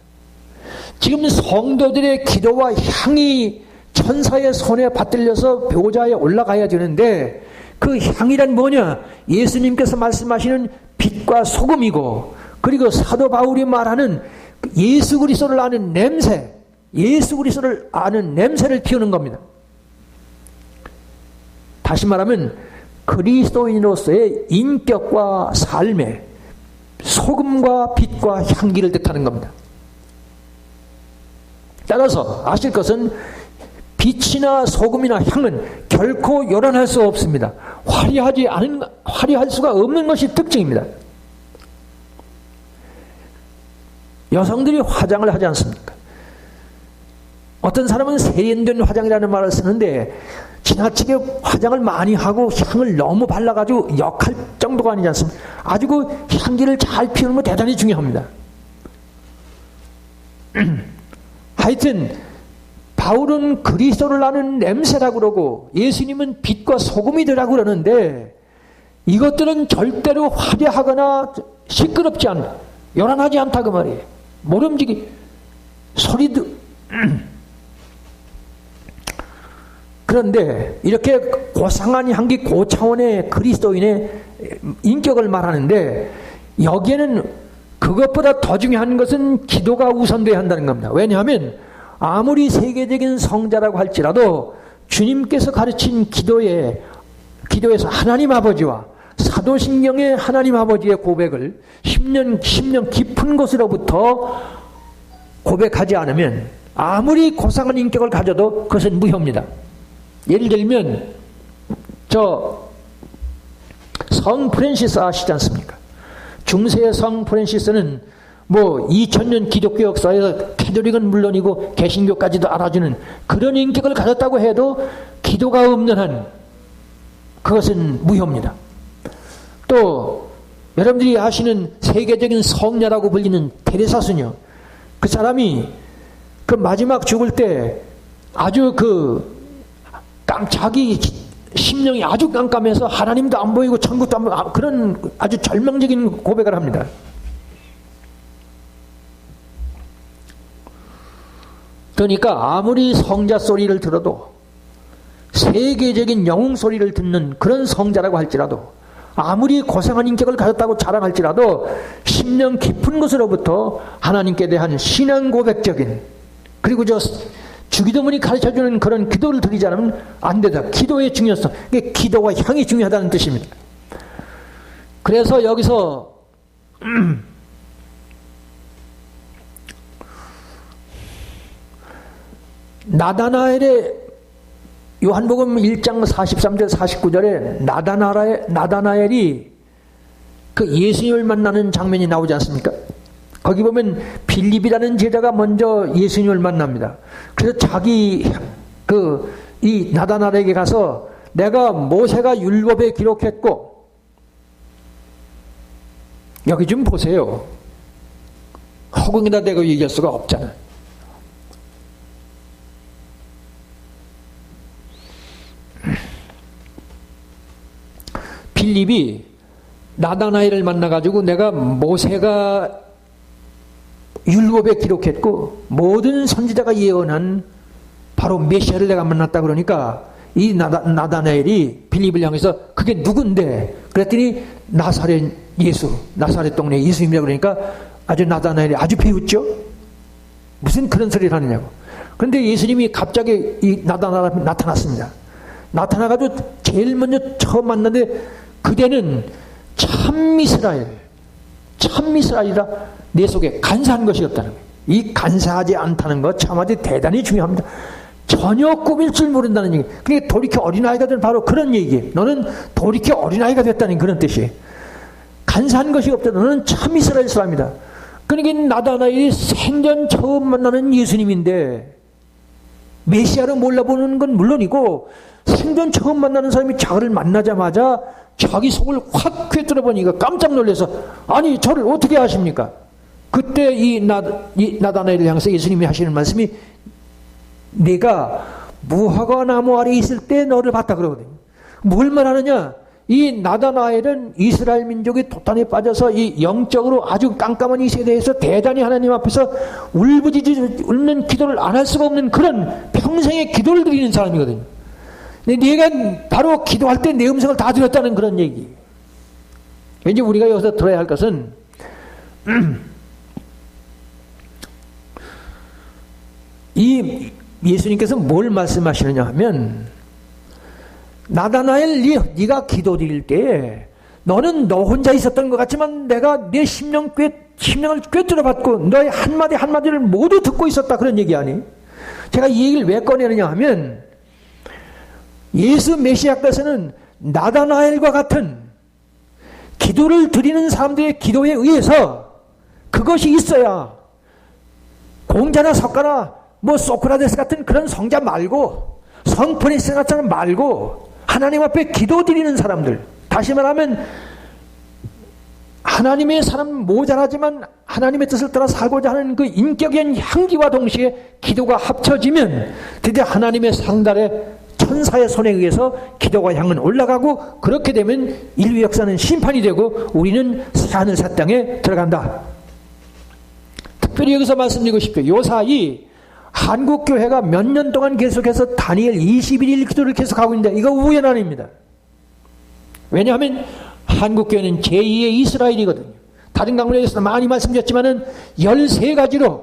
지금 성도들의 기도와 향이 천사의 손에 받들려서 보좌에 올라가야 되는데 그 향이란 뭐냐? 예수님께서 말씀하시는 빛과 소금이고, 그리고 사도 바울이 말하는 예수 그리스도를 아는 냄새, 예수 그리스도를 아는 냄새를 피우는 겁니다. 다시 말하면 그리스도인으로서의 인격과 삶에 소금과 빛과 향기를 뜻하는 겁니다. 따라서 아실 것은 빛이나 소금이나 향은 결코 요란할 수 없습니다. 화려할 수가 없는 것이 특징입니다. 여성들이 화장을 하지 않습니까? 어떤 사람은 세련된 화장이라는 말을 쓰는데 지나치게 화장을 많이 하고 향을 너무 발라가지고 역할 정도가 아니지 않습니까? 아주 그 향기를 잘 피우는 거 대단히 중요합니다. 하여튼 바울은 그리스도를 아는 냄새라고 그러고 예수님은 빛과 소금이더라고 그러는데 이것들은 절대로 화려하거나 시끄럽지 않다, 요란하지 않다 그 말이에요. 모름지기 소리도 그런데 이렇게 고상한 향기, 고차원의 그리스도인의 인격을 말하는데 여기에는 그것보다 더 중요한 것은 기도가 우선돼야 한다는 겁니다. 왜냐하면 아무리 세계적인 성자라고 할지라도 주님께서 가르친 기도에서 하나님 아버지와 사도신경의 하나님 아버지의 고백을 10년 깊은 곳으로부터 고백하지 않으면 아무리 고상한 인격을 가져도 그것은 무효입니다. 예를 들면 성 프란시스 아시지 않습니까? 중세의 성 프란시스는 2000년 기독교 역사에서 캐톨릭은 물론이고 개신교까지도 알아주는 그런 인격을 가졌다고 해도 기도가 없는 한 그것은 무효입니다. 또 여러분들이 아시는 세계적인 성녀라고 불리는 테레사 수녀, 그 사람이 그 마지막 죽을 때 아주 자기 심령이 아주 깜깜해서 하나님도 안 보이고 천국도 안 보이고 그런 아주 절망적인 고백을 합니다. 그러니까 아무리 성자 소리를 들어도 세계적인 영웅 소리를 듣는 그런 성자라고 할지라도 아무리 고상한 인격을 가졌다고 자랑할지라도 심령 깊은 곳으로부터 하나님께 대한 신앙 고백적인, 그리고 주기도문이 가르쳐주는 그런 기도를 드리지 않으면 안 되다. 기도의 중요성, 기도와 향이 중요하다는 뜻입니다. 그래서 여기서 나다나엘의 요한복음 1장 43절 49절에 나다나엘이 그 예수님을 만나는 장면이 나오지 않습니까? 거기 보면 빌립이라는 제자가 먼저 예수님을 만납니다. 그래서 이 나다나엘에게 가서 내가 모세가 율법에 기록했고, 여기 좀 보세요. 허공에다 대고 얘기할 수가 없잖아요. 빌립이 나다나엘을 만나가지고 내가 모세가 율법에 기록했고 모든 선지자가 예언한 바로 메시아를 내가 만났다 그러니까 이 나다나엘이 빌립을 향해서 그게 누군데? 그랬더니 나사렛 예수, 나사렛 동네 예수님이라고 그러니까 아주 나다나엘이 아주 비웃죠? 무슨 그런 소리를 하느냐고. 그런데 예수님이 갑자기 이 나다나엘에 나타났습니다. 나타나가지고 제일 먼저 처음 만났는데 그대는 참 이스라엘이라 내 속에 간사한 것이 없다는 거예요. 이 간사하지 않다는 것 참 아주 대단히 중요합니다. 전혀 꾸밀 줄 모른다는 얘기. 그러니까 돌이켜 어린아이가 된 바로 그런 얘기예요. 너는 돌이켜 어린아이가 됐다는 그런 뜻이에요. 간사한 것이 없다. 너는 참 이스라엘 사람이다. 그러니까 나다나엘이 생전 처음 만나는 예수님인데 메시아를 몰라보는 건 물론이고 생전 처음 만나는 사람이 자기를 만나자마자 자기 속을 확 꿰뚫어 보니까 깜짝 놀라서 아니 저를 어떻게 아십니까? 그때 이 나다나엘을 향해서 예수님이 하시는 말씀이 내가 무화과 나무 아래 있을 때 너를 봤다 그러거든요. 뭘 말하느냐? 이 나다나엘은 이스라엘 민족의 도탄에 빠져서 이 영적으로 아주 깜깜한 이 세대에서 대단히 하나님 앞에서 울부짖는 울는 기도를 안 할 수가 없는 그런 평생의 기도를 드리는 사람이거든요. 근데 내가 바로 기도할 때 내 음성을 다 들었다는 그런 얘기. 왠지 우리가 여기서 들어야 할 것은 이 예수님께서 뭘 말씀하시느냐 하면 나다나엘 네가 기도 드릴 때 너는 너 혼자 있었던 것 같지만 내가 내 심령을 꿰뚫어 받고 너의 한마디 한마디를 모두 듣고 있었다 그런 얘기 아니? 제가 이 얘기를 왜 꺼내느냐 하면 예수 메시아께서는 나다나엘과 같은 기도를 드리는 사람들의 기도에 의해서 그것이 있어야 공자나 석가나 뭐 소크라테스 같은 그런 성자 말고 성프린스 같은 사람 말고 하나님 앞에 기도 드리는 사람들, 다시 말하면 하나님의 사람 모자라지만 하나님의 뜻을 따라 살고자 하는 그 인격의 향기와 동시에 기도가 합쳐지면 드디어 하나님의 상달에 천사의 손에 의해서 기도가 향은 올라가고 그렇게 되면 인류 역사는 심판이 되고 우리는 새하늘 새 땅에 들어간다. 특별히 여기서 말씀드리고 싶어요. 요 사이 한국교회가 몇 년 동안 계속해서 다니엘 21일 기도를 계속하고 있는데 이거 우연 아닙니다. 왜냐하면 한국교회는 제2의 이스라엘이거든요. 다른 강론에서 많이 말씀드렸지만은 13가지로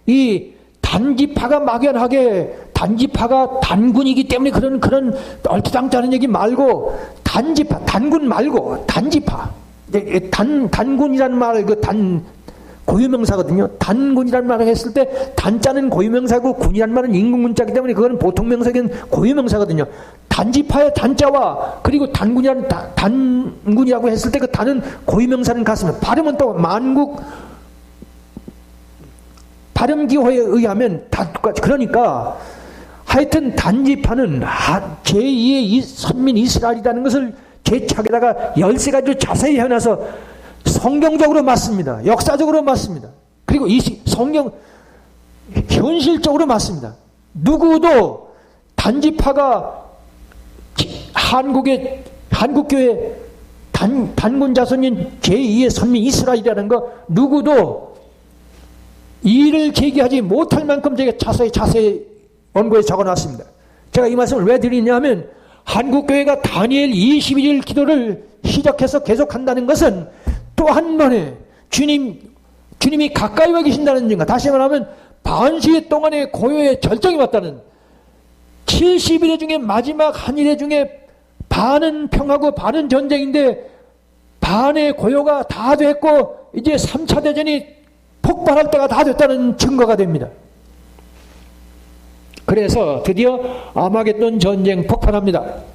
이 단지파가 막연하게 단지파가 단군이기 때문에 그런 얼토당토하는 얘기 말고 단지파, 단군 말고 단지파. 단군이라는 말, 고유명사거든요. 단군이라는 말을 했을 때 단자는 고유명사고 군이라는 말은 인공문자이기 때문에 그거는 보통 명사긴 고유명사거든요. 단지파의 단자와 그리고 단군이라고 했을 때 그 단은 고유명사는 같습니다. 발음은 또 만국 발음기호에 의하면 다 똑같이. 그러니까 하여튼 단지파는 제2의 선민 이스라엘이라는 것을 제 책에다가 13가지로 자세히 해놔서 성경적으로 맞습니다. 역사적으로 맞습니다. 그리고 이 성경 현실적으로 맞습니다. 누구도 단지파가 한국교회 단군 자손인 제2의 선민 이스라엘이라는 거 누구도 이의를 제기하지 못할 만큼 제가 자세히 원고에 적어놨습니다. 제가 이 말씀을 왜 드리냐면 한국교회가 다니엘 21일 기도를 시작해서 계속한다는 것은 또 한 번에 주님이 가까이 와 계신다는 증거, 다시 말하면 반시 동안의 고요의 절정이 왔다는 70일 중에 마지막 한 일의 중에 반은 평화고 반은 전쟁인데 반의 고요가 다 됐고 이제 3차 대전이 폭발할 때가 다 됐다는 증거가 됩니다. 그래서 드디어 아마겟돈 전쟁 폭발합니다.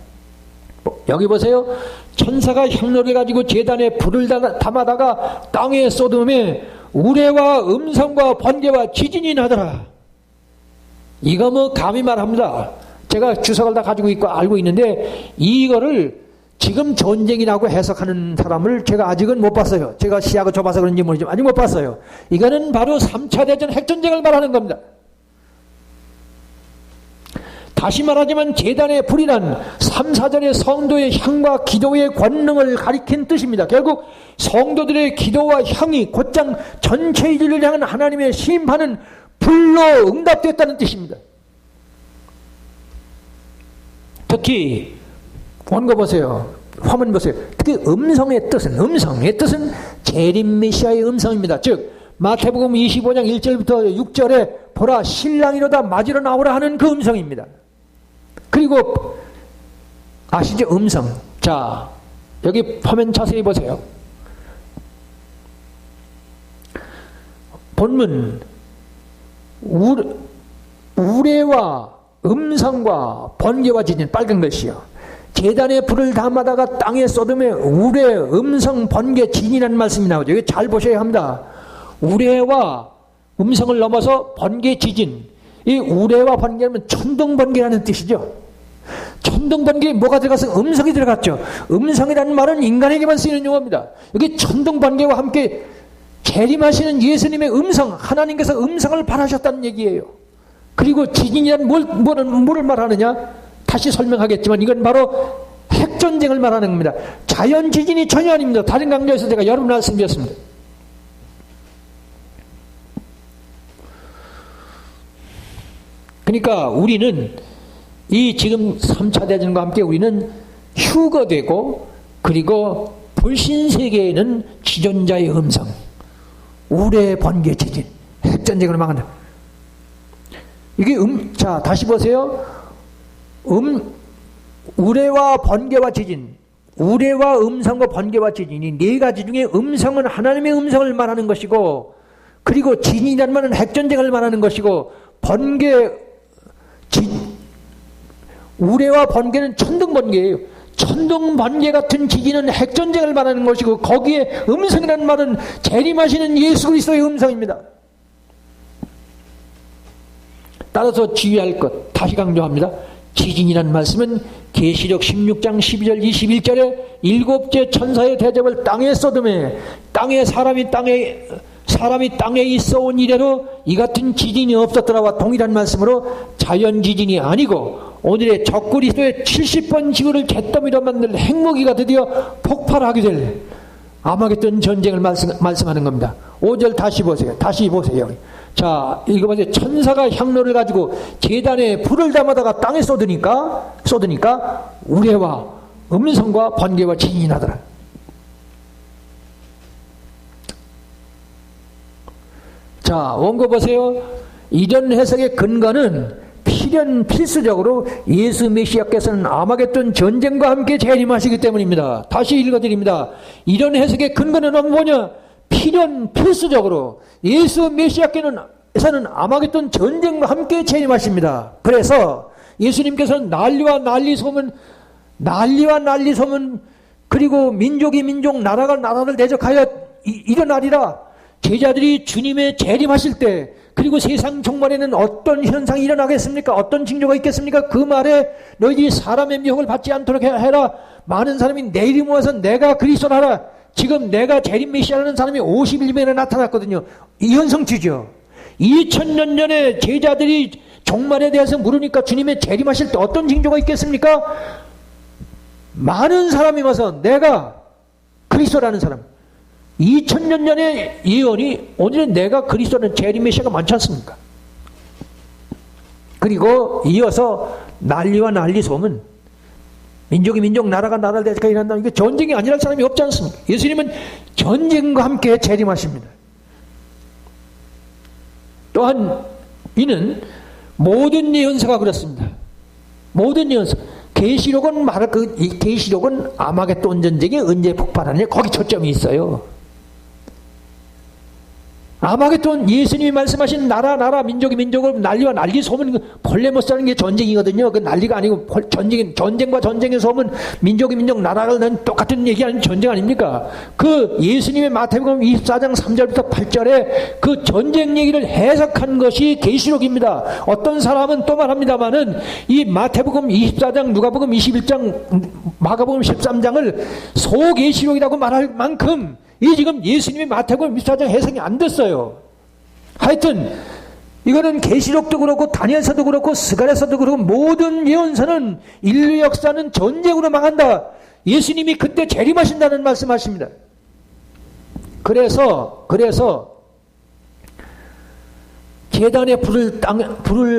여기 보세요. 천사가 향로를 가지고 제단에 불을 담아다가 땅에 쏟음에 우레와 음성과 번개와 지진이 나더라. 이거 뭐 감히 말합니다. 제가 주석을 다 가지고 있고 알고 있는데 이거를 지금 전쟁이라고 해석하는 사람을 제가 아직은 못 봤어요. 제가 시야가 좁아서 그런지 모르지만 아직 못 봤어요. 이거는 바로 3차 대전 핵전쟁을 말하는 겁니다. 다시 말하자면 제단의 불이란 3, 4절의 성도의 향과 기도의 권능을 가리킨 뜻입니다. 결국 성도들의 기도와 향이 곧장 전체 인류를 향한 하나님의 심판은 불로 응답됐다는 뜻입니다. 특히 원고 보세요. 화면 보세요. 특히 음성의 뜻은 재림 메시아의 음성입니다. 즉 마태복음 25장 1절부터 6절에 보라 신랑이로다 맞으러 나오라 하는 그 음성입니다. 그리고 아시죠? 음성. 자, 여기 화면 자세히 보세요. 본문 우레와 음성과 번개와 지진, 빨간 글씨요. 제단에 불을 담아다가 땅에 쏟음에 우레, 음성, 번개, 진이라는 말씀이 나오죠. 이거 잘 보셔야 합니다. 우레와 음성을 넘어서 번개, 지진. 이 우레와 번개는 천둥번개라는 뜻이죠. 천둥번개에 뭐가 들어가서 음성이 들어갔죠. 음성이라는 말은 인간에게만 쓰이는 용어입니다. 여기 천둥번개와 함께 재림하시는 예수님의 음성, 하나님께서 음성을 발하셨다는 얘기예요. 그리고 지진이란 뭐를 말하느냐? 다시 설명하겠지만 이건 바로 핵전쟁을 말하는 겁니다. 자연 지진이 전혀 아닙니다. 다른 강좌에서 제가 여러 번 말씀드렸습니다. 그러니까 우리는 이 지금 3차 대전과 함께 우리는 휴거되고, 그리고 불신세계에는 지존자의 음성, 우레, 번개, 지진, 핵전쟁으로 망한다. 이게 자 다시 보세요. 우레와 번개와 지진, 우레와 음성과 번개와 지진이 네 가지 중에 음성은 하나님의 음성을 말하는 것이고, 그리고 지진이라는 말은 핵전쟁을 말하는 것이고, 우레와 번개는 천둥번개예요. 천둥번개 같은 지진은 핵전쟁을 말하는 것이고, 거기에 음성이라는 말은 재림하시는 예수 그리스도의 음성입니다. 따라서 주의할 것, 다시 강조합니다. 지진이라는 말씀은 계시록 16장 12절 21절에 일곱째 천사의 대접을 땅에 쏟음에, 사람이 땅에 있어 온 이래로 이 같은 지진이 없었더라와 동일한 말씀으로 자연 지진이 아니고 오늘의 적그리스도의 70번 지구를 잿더미로 만들 핵무기가 드디어 폭발하게 될 아마겟돈 전쟁을 말씀하는 겁니다. 5절 다시 보세요. 자, 읽어보세요. 천사가 향로를 가지고 제단에 불을 담아다가 땅에 쏟으니까 우레와 음성과 번개와 지진이 나더라. 자, 원고 보세요. 이런 해석의 근거는 필수적으로 예수 메시아께서는 아마겟돈 전쟁과 함께 재림하시기 때문입니다. 다시 읽어드립니다. 이런 해석의 근거는 뭐냐? 필수적으로 예수 메시아께서는 아마겟돈 전쟁과 함께 재림하십니다. 그래서 예수님께서는 난리와 난리 소문, 그리고 민족이 민족, 나라가 나라를 대적하여 일어나리라. 제자들이 주님의 재림하실 때, 그리고 세상 종말에는 어떤 현상이 일어나겠습니까? 어떤 징조가 있겠습니까? 그 말에 너희들이 사람의 미혹을 받지 않도록 해라. 많은 사람이 내 이름 모아서 내가 그리스도라. 지금 내가 재림 메시아라는 사람이 51명이나 나타났거든요. 이 현성치죠. 2000년 전에 제자들이 종말에 대해서 물으니까 주님의 재림하실 때 어떤 징조가 있겠습니까? 많은 사람이 와서 내가 그리스도라는 사람. 2000년 전의 예언이 오늘은 내가 그리스도는 재림 메시아가 많지 않습니까? 그리고 이어서 난리와 난리 소문, 민족이 민족, 나라가 나라를 대적하여 일어난다. 이게 전쟁이 아니랄 사람이 없지 않습니까? 예수님은 전쟁과 함께 재림하십니다. 또한 이는 모든 예언서가 그렇습니다. 모든 예언서. 계시록은 계시록은 아마겟돈 전쟁이 언제 폭발하느냐, 거기 초점이 있어요. 아마겟돈, 예수님이 말씀하신 나라 민족이 민족을 난리와 난리 소문, 본래 못 사는 게 전쟁이거든요. 그 난리가 아니고 전쟁과 전쟁의 소문, 민족이 민족, 나라를 난 똑같은 얘기하는 전쟁 아닙니까? 그 예수님의 마태복음 24장 3절부터 8절에 그 전쟁 얘기를 해석한 것이 계시록입니다. 어떤 사람은 또 말합니다마는 이 마태복음 24장, 누가복음 21장, 마가복음 13장을 소계시록이라고 말할 만큼 이 지금 예수님의 마태복음 24장 해석이 안 됐어요. 하여튼 이거는 계시록도 그렇고 다니엘서도 그렇고 스가랴서도 그렇고 모든 예언서는 인류 역사는 전쟁으로 망한다. 예수님이 그때 재림하신다는 말씀하십니다. 그래서 제단에 불을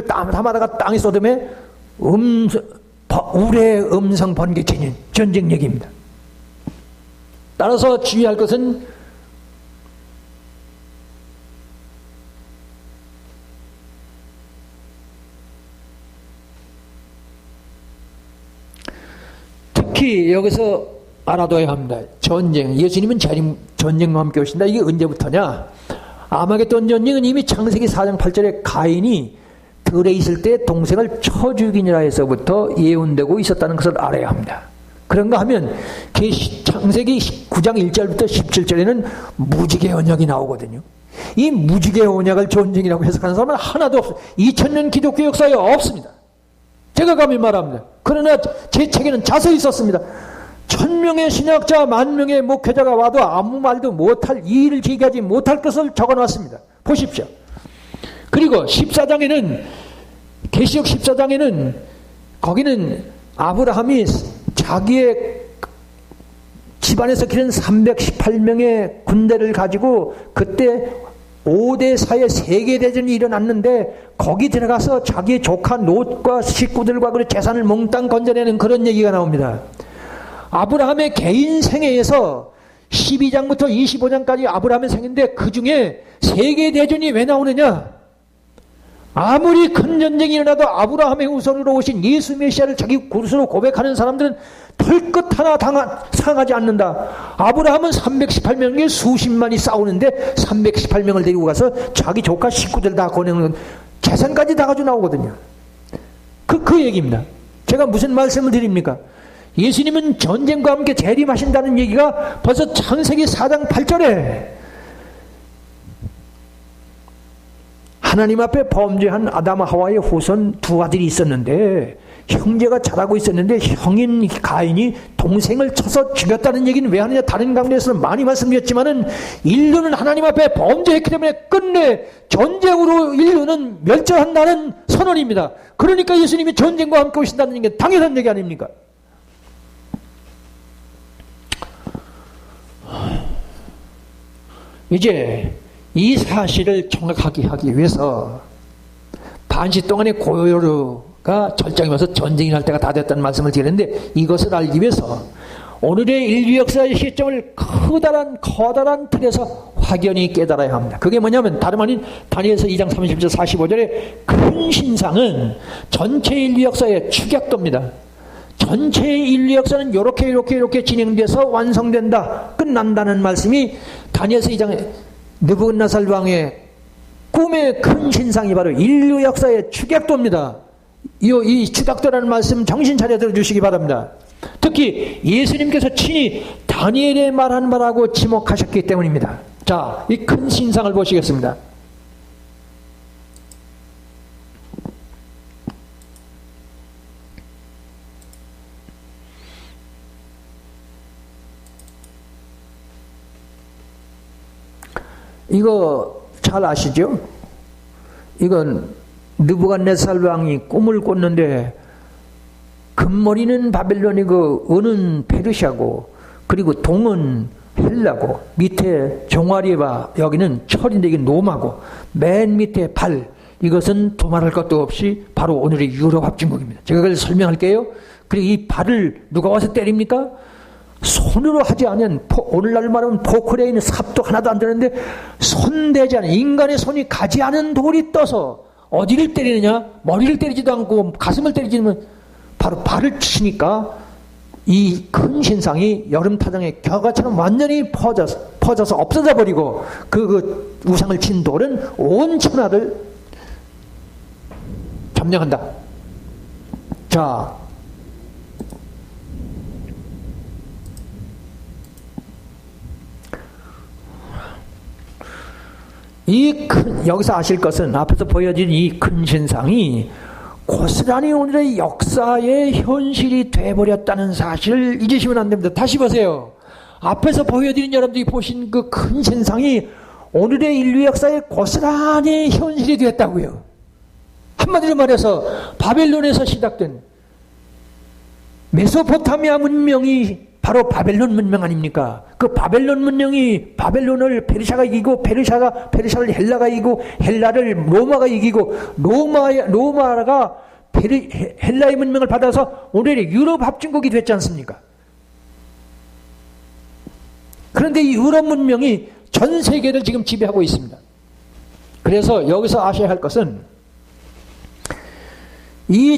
담아다가 땅에 쏟음에 우레의 음성 번개치는 전쟁력입니다. 따라서 주의할 것은 특히 여기서 알아둬야 합니다. 전쟁. 예수님은 전쟁과 함께 오신다. 이게 언제부터냐? 아마겟돈 전쟁은 이미 창세기 4장 8절에 가인이 들에 있을 때 동생을 쳐 죽이니라 해서부터 예언되고 있었다는 것을 알아야 합니다. 그런가 하면 창세기 9장 1절부터 17절에는 무지개 언약이 나오거든요. 이 무지개 언약을 전쟁이라고 해석하는 사람은 하나도 없어요. 2000년 기독교 역사에 없습니다. 제가 감히 말합니다. 그러나 제 책에는 자세히 썼습니다. 1000명의 신학자, 10,000명의 목회자가 와도 아무 말도 못할, 이의를 제기하지 못할 것을 적어놨습니다. 보십시오. 그리고 14장에는, 계시록 14장에는, 거기는 아브라함이 자기의 집안에서 기른 318명의 군대를 가지고 그때 5대4의 세계대전이 일어났는데 거기 들어가서 자기의 조카 롯과 식구들과 그 재산을 몽땅 건져내는 그런 얘기가 나옵니다. 아브라함의 개인 생애에서 12장부터 25장까지 아브라함의 생애인데 그 중에 세계대전이 왜 나오느냐? 아무리 큰 전쟁이 일어나도 아브라함의 후손으로 오신 예수 메시아를 자기 구주로 고백하는 사람들은 털끝 하나 상하지 않는다. 아브라함은 318명의 수십만이 싸우는데 318명을 데리고 가서 자기 조카 식구들 다 거내는 재산까지 다 가지고 나오거든요. 그 얘기입니다. 제가 무슨 말씀을 드립니까? 예수님은 전쟁과 함께 재림하신다는 얘기가 벌써 창세기 4장 8절에 하나님 앞에 범죄한 아담 하와의 후손 두 아들이 있었는데 형제가 자라고 있었는데 형인 가인이 동생을 쳐서 죽였다는 얘기는 왜 하느냐? 다른 강좌에서는 많이 말씀드렸지만은 인류는 하나님 앞에 범죄했기 때문에 끝내 전쟁으로 인류는 멸절한다는 선언입니다. 그러니까 예수님이 전쟁과 함께 오신다는 게 당연한 얘기 아닙니까? 이제 이 사실을 정확하게 하기 위해서 반시 동안의 고요가 절정이 와서 전쟁이 날 때가 다 됐다는 말씀을 드리는데 이것을 알기 위해서 오늘의 인류 역사의 시점을 커다란 틀에서 확연히 깨달아야 합니다. 그게 뭐냐면 다름 아닌 다니엘서 2장 30절 45절의 큰 신상은 전체 인류 역사의 축약도입니다. 전체 인류 역사는 이렇게 진행돼서 완성된다, 끝난다는 말씀이 다니엘서 2장에 느부갓네살 왕의 꿈의 큰 신상이 바로 인류 역사의 축약도입니다. 이 축약도라는 말씀 정신 차려 들어주시기 바랍니다. 특히 예수님께서 친히 다니엘의 말한 말하고 지목하셨기 때문입니다. 자, 이 큰 신상을 보시겠습니다. 이거 잘 아시죠? 이건 느부갓네살 왕이 꿈을 꿨는데 금머리는 바벨론이고 은은 페르시아고 그리고 동은 헬라고 밑에 종아리와 여기는 철인데 이게 노마고 맨 밑에 발 이것은 두말할 것도 없이 바로 오늘의 유럽 합중국입니다. 제가 그걸 설명할게요. 그리고 이 발을 누가 와서 때립니까? 손으로 하지 않으면 오늘날 말하면 포크레에 있는 삽도 하나도 안 되는데 손대지 않은 인간의 손이 가지 않은 돌이 떠서 어디를 때리느냐? 머리를 때리지도 않고 가슴을 때리지는 바로 발을 치니까 이 큰 신상이 여름타장의 겨가처럼 완전히 퍼져서 없어져 버리고 그 우상을 친 돌은 온 천하를 점령한다. 자, 여기서 아실 것은 앞에서 보여진 이 큰 신상이 고스란히 오늘의 역사의 현실이 돼버렸다는 사실을 잊으시면 안 됩니다. 다시 보세요. 앞에서 보여드린 여러분들이 보신 그 큰 신상이 오늘의 인류 역사에 고스란히 현실이 되었다고요. 한마디로 말해서 바벨론에서 시작된 메소포타미아 문명이 바로 바벨론 문명 아닙니까? 그 바벨론 문명이 바벨론을 페르시아가 이기고 페르시아를 헬라가 이기고 헬라를 로마가 이기고 로마가 헬라의 문명을 받아서 오늘의 유럽 합중국이 됐지 않습니까? 그런데 이 유럽 문명이 전 세계를 지금 지배하고 있습니다. 그래서 여기서 아셔야 할 것은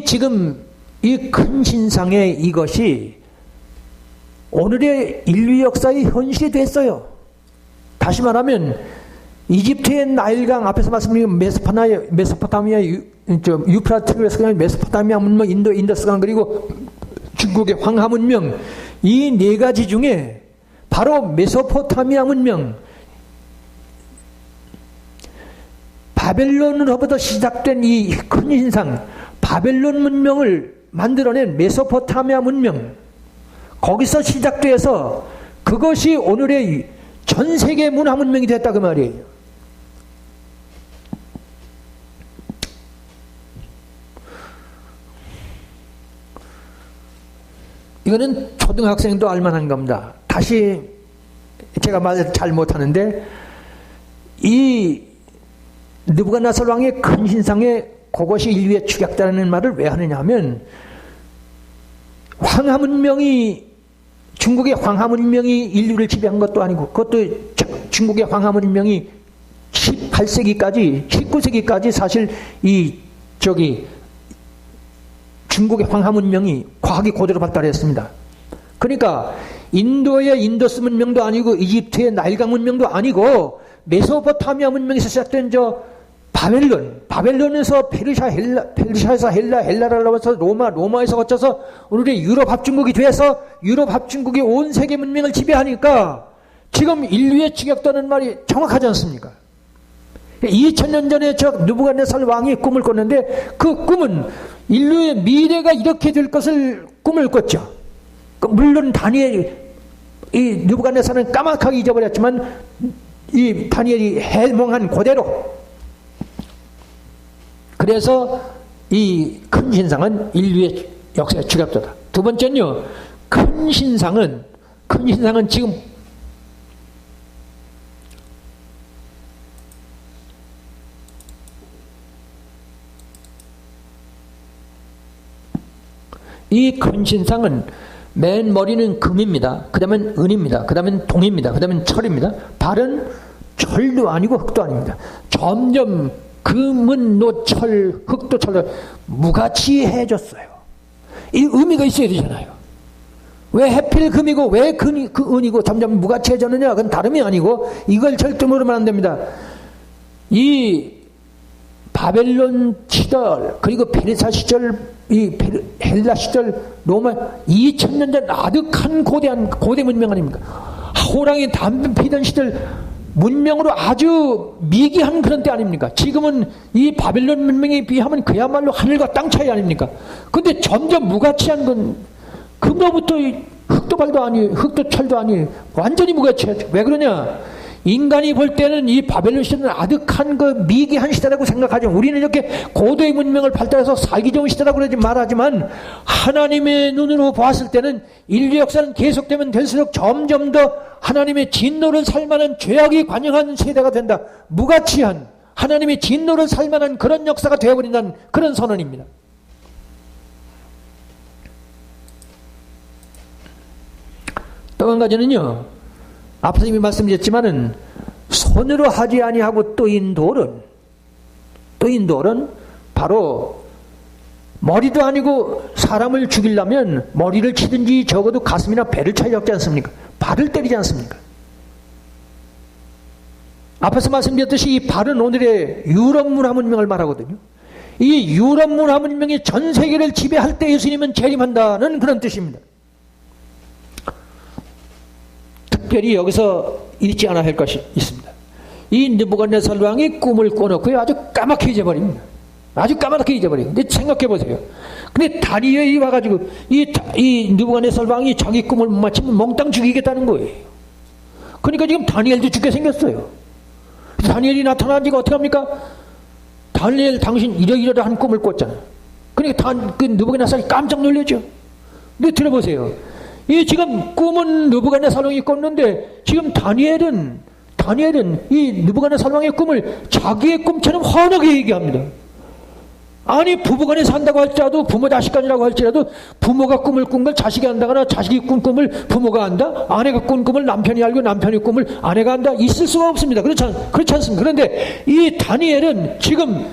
지금 이 큰 신상의 이것이 오늘의 인류 역사의 현실이 됐어요. 다시 말하면 이집트의 나일강 앞에서 말씀드린 메소포타미아 유프라테스강 메소포타미아 문명 인더스강 그리고 중국의 황하 문명 이 네 가지 중에 바로 메소포타미아 문명 바벨론으로부터 시작된 이 큰 신상 바벨론 문명을 만들어낸 메소포타미아 문명 거기서 시작돼서 그것이 오늘의 전 세계 문화 문명이 됐다 그 말이에요. 이거는 초등학생도 알만한 겁니다. 다시 제가 말 잘 못하는데 이 느부갓네살 왕의 큰 신상에 그것이 인류의 축약다라는 말을 왜 하느냐 하면 황하 문명이 중국의 황하 문명이 인류를 지배한 것도 아니고 그것도 중국의 황하 문명이 18세기까지 19세기까지 사실 중국의 황하 문명이 과학이 고대로 발달했습니다. 그러니까 인도의 인더스 문명도 아니고 이집트의 나일강 문명도 아니고 메소포타미아 문명에서 시작된 바벨론에서 페르시아에서 헬라를 넘어서 로마에서 거쳐서 오늘의 유럽 합중국이 돼서 유럽 합중국이 온 세계 문명을 지배하니까 지금 인류의 지격다는 말이 정확하지 않습니까? 2000년 전에 느부갓네살 왕이 꿈을 꿨는데 그 꿈은 인류의 미래가 이렇게 될 것을 꿈을 꿨죠. 물론 이 느부갓네살은 까맣게 잊어버렸지만 이 다니엘이 해몽한 그대로 그래서 이 큰 신상은 인류의 역사의 축약자다. 두 번째는요, 큰 신상은 지금 이 큰 신상은 맨 머리는 금입니다. 그 다음엔 은입니다. 그 다음엔 동입니다. 그 다음엔 철입니다. 발은 철도 아니고 흙도 아닙니다. 점점 금은 노철, 흙도 철도 무가치해졌어요. 이 의미가 있어야 되잖아요. 왜 해필 금이고 왜 그 은이고 점점 무가치해졌느냐? 그건 다름이 아니고 이걸 절대 모르면 안 됩니다. 이 바벨론 시절 그리고 페르시아 시절 헬라 시절 로마 2000년 전 아득한 고대 문명 아닙니까? 호랑이 담배 피던 시절 문명으로 아주 미개한 그런 때 아닙니까? 지금은 이 바벨론 문명에 비하면 그야말로 하늘과 땅 차이 아닙니까? 근데 점점 무가치한 건 금로부터 흙도 발도 아니에요. 흙도 철도 아니에요. 완전히 무가치하죠. 왜 그러냐? 인간이 볼 때는 이 바벨론 시대는 아득한 미개한 시대라고 생각하죠. 우리는 이렇게 고도의 문명을 발달해서 살기 좋은 시대라고 그러지 말하지만 하나님의 눈으로 보았을 때는 인류 역사는 계속되면 될수록 점점 더 하나님의 진노를 살만한 죄악이 관영한 세대가 된다. 무가치한 하나님의 진노를 살만한 그런 역사가 되어버린다는 그런 선언입니다. 또 한 가지는요. 앞서 이미 말씀드렸지만은 손으로 하지 아니하고 또인 돌은 바로 머리도 아니고 사람을 죽이려면 머리를 치든지 적어도 가슴이나 배를 차야 적지 않습니까? 발을 때리지 않습니까? 앞에서 말씀드렸듯이 이 발은 오늘의 유럽 문화 문명을 말하거든요. 이 유럽 문화 문명이 전 세계를 지배할 때 예수님은 재림한다는 그런 뜻입니다. 특별히 여기서 잊지 않아야 할 것이 있습니다. 이 느부갓네살 왕이 꿈을 꿔놓고 아주 까맣게 잊어버립니다. 아주 까맣게 잊어버려요. 근데 생각해 보세요. 근데 다니엘이 와가지고 이 느부갓네살 왕이 자기 꿈을 못 맞추면 몽땅 죽이겠다는 거예요. 그러니까 지금 다니엘도 죽게 생겼어요. 다니엘이 나타난 지가 어떻게 합니까? 다니엘 당신 이러이러한 꿈을 꿨잖아. 그러니까 그 느부갓네살이 깜짝 놀라죠. 근데 들어보세요. 이 지금 꿈은 느부갓네살 왕이 꿨는데 지금 다니엘은 이 느부갓네살 왕의 꿈을 자기의 꿈처럼 환하게 얘기합니다. 아니 부부간에 산다고 할지라도 부모 자식간이라고 할지라도 부모가 꿈을 꾼 걸 자식이 안다거나 자식이 꾼 꿈을 부모가 안다? 아내가 꾼 꿈을 남편이 알고 남편이 꿈을 아내가 안다? 있을 수가 없습니다. 그렇지 않습니다. 그런데 이 다니엘은 지금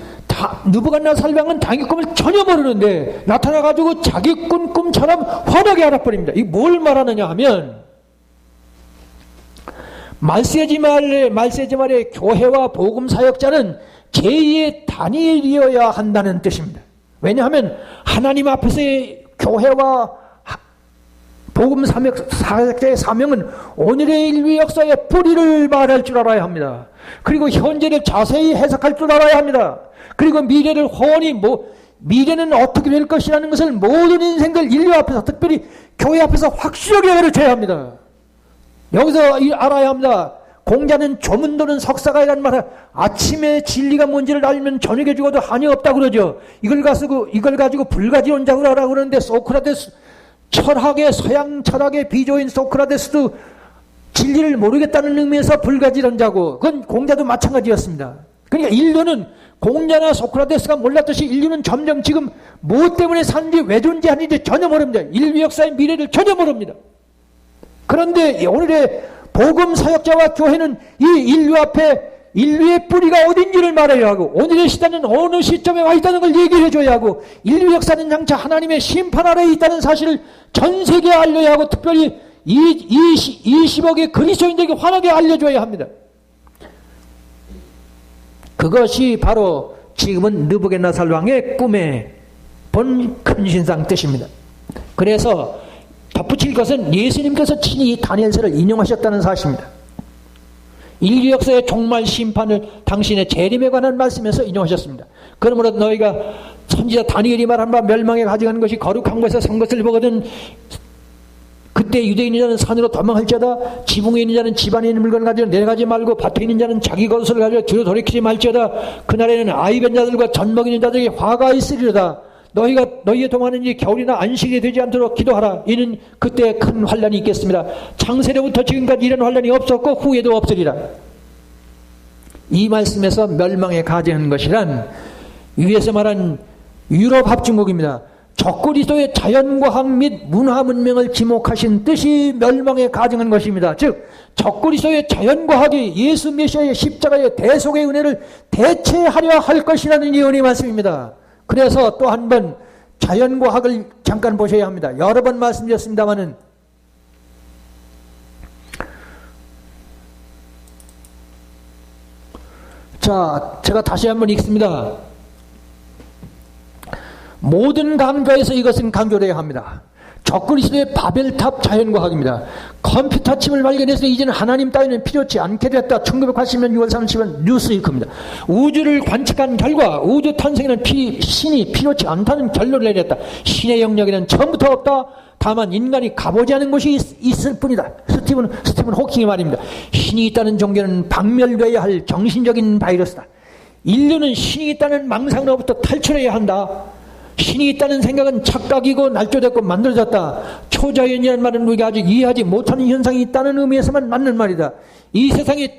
느부갓네살 왕은 자기 꿈을 전혀 모르는데 나타나가지고 자기 꾼 꿈처럼 환하게 알아버립니다. 이 뭘 말하느냐 하면 말세지 말의 교회와 복음 사역자는 제2의 다니엘이어야 한다는 뜻입니다. 왜냐하면 하나님 앞에서의 교회와 복음 사역자의 사명은 오늘의 인류 역사의 뿌리를 말할 줄 알아야 합니다. 그리고 현재를 자세히 해석할 줄 알아야 합니다. 그리고 미래를 미래는 어떻게 될 것이라는 것을 모든 인생들 인류 앞에서 특별히 교회 앞에서 확실하게 가르쳐야 합니다. 여기서 알아야 합니다. 공자는 조문도는 석사가이라는 말을 아침에 진리가 뭔지를 알면 저녁에 죽어도 한이 없다 그러죠. 이걸 가지고 불가지론자고 하라고 그러는데 소크라테스 서양 철학의 비조인 소크라테스도 진리를 모르겠다는 의미에서 불가지론자고 그건 공자도 마찬가지였습니다. 그러니까 인류는 공자나 소크라테스가 몰랐듯이 인류는 점점 지금 뭐 때문에 사는지 왜 존재하는지 전혀 모릅니다. 인류 역사의 미래를 전혀 모릅니다. 그런데 오늘의 복음 사역자와 교회는 이 인류 앞에 인류의 뿌리가 어딘지를 말해야 하고 오늘의 시대는 어느 시점에 와 있다는 걸 얘기해 줘야 하고 인류 역사는 장차 하나님의 심판 아래에 있다는 사실을 전 세계에 알려야 하고 특별히 20억의 그리스도인들에게 환하게 알려줘야 합니다. 그것이 바로 지금은 느부갓네살 왕의 꿈의 본 큰신상 뜻입니다. 그래서 덧붙일 것은 예수님께서 친히 이 다니엘서를 인용하셨다는 사실입니다. 인류 역사의 종말 심판을 당신의 재림에 관한 말씀에서 인용하셨습니다. 그러므로 너희가 선지자 다니엘이 말한 바 멸망에 가져가는 것이 거룩한 것에서 산 것을 보거든 그때 유대인인 자는 산으로 도망할지어다 지붕에 있는 자는 집안에 있는 물건을 가지고 내려가지 말고 밭에 있는 자는 자기 것을 가지고 뒤로 돌이키지 말지어다 그날에는 아이 벤 자들과 젖 먹이는 자들에게 화가 있으리로다 너희의 동안은 이 겨울이나 안식이 되지 않도록 기도하라. 이는 그때 큰 환란이 있겠습니다. 창세로부터 지금까지 이런 환란이 없었고 후에도 없으리라. 이 말씀에서 멸망에 가증한 것이란 위에서 말한 유럽 합중국입니다. 적그리스도의 자연과학 및 문화 문명을 지목하신 뜻이 멸망에 가증한 것입니다. 즉 적그리스도의 자연과학이 예수 메시아의 십자가의 대속의 은혜를 대체하려 할 것이라는 예언의 말씀입니다. 그래서 또 한 번 자연과학을 잠깐 보셔야 합니다. 여러 번 말씀드렸습니다마는 자, 제가 다시 한번 읽습니다. 모든 강좌에서 이것은 강조되어야 합니다. 적그리스도의 바벨탑 자연과학입니다. 컴퓨터 칩을 발견해서 이제는 하나님 따위는 필요치 않게 됐다. 1980년 6월 30일 뉴스위크입니다. 우주를 관측한 결과 우주 탄생에는 신이 필요치 않다는 결론을 내렸다. 신의 영역에는 처음부터 없다. 다만 인간이 가보지 않은 곳이 있을 뿐이다. 스티븐 호킹의 말입니다. 신이 있다는 종교는 박멸돼야 할 정신적인 바이러스다. 인류는 신이 있다는 망상으로부터 탈출해야 한다. 신이 있다는 생각은 착각이고 날조됐고 만들어졌다. 초자연이라는 말은 우리가 아직 이해하지 못하는 현상이 있다는 의미에서만 맞는 말이다. 이 세상이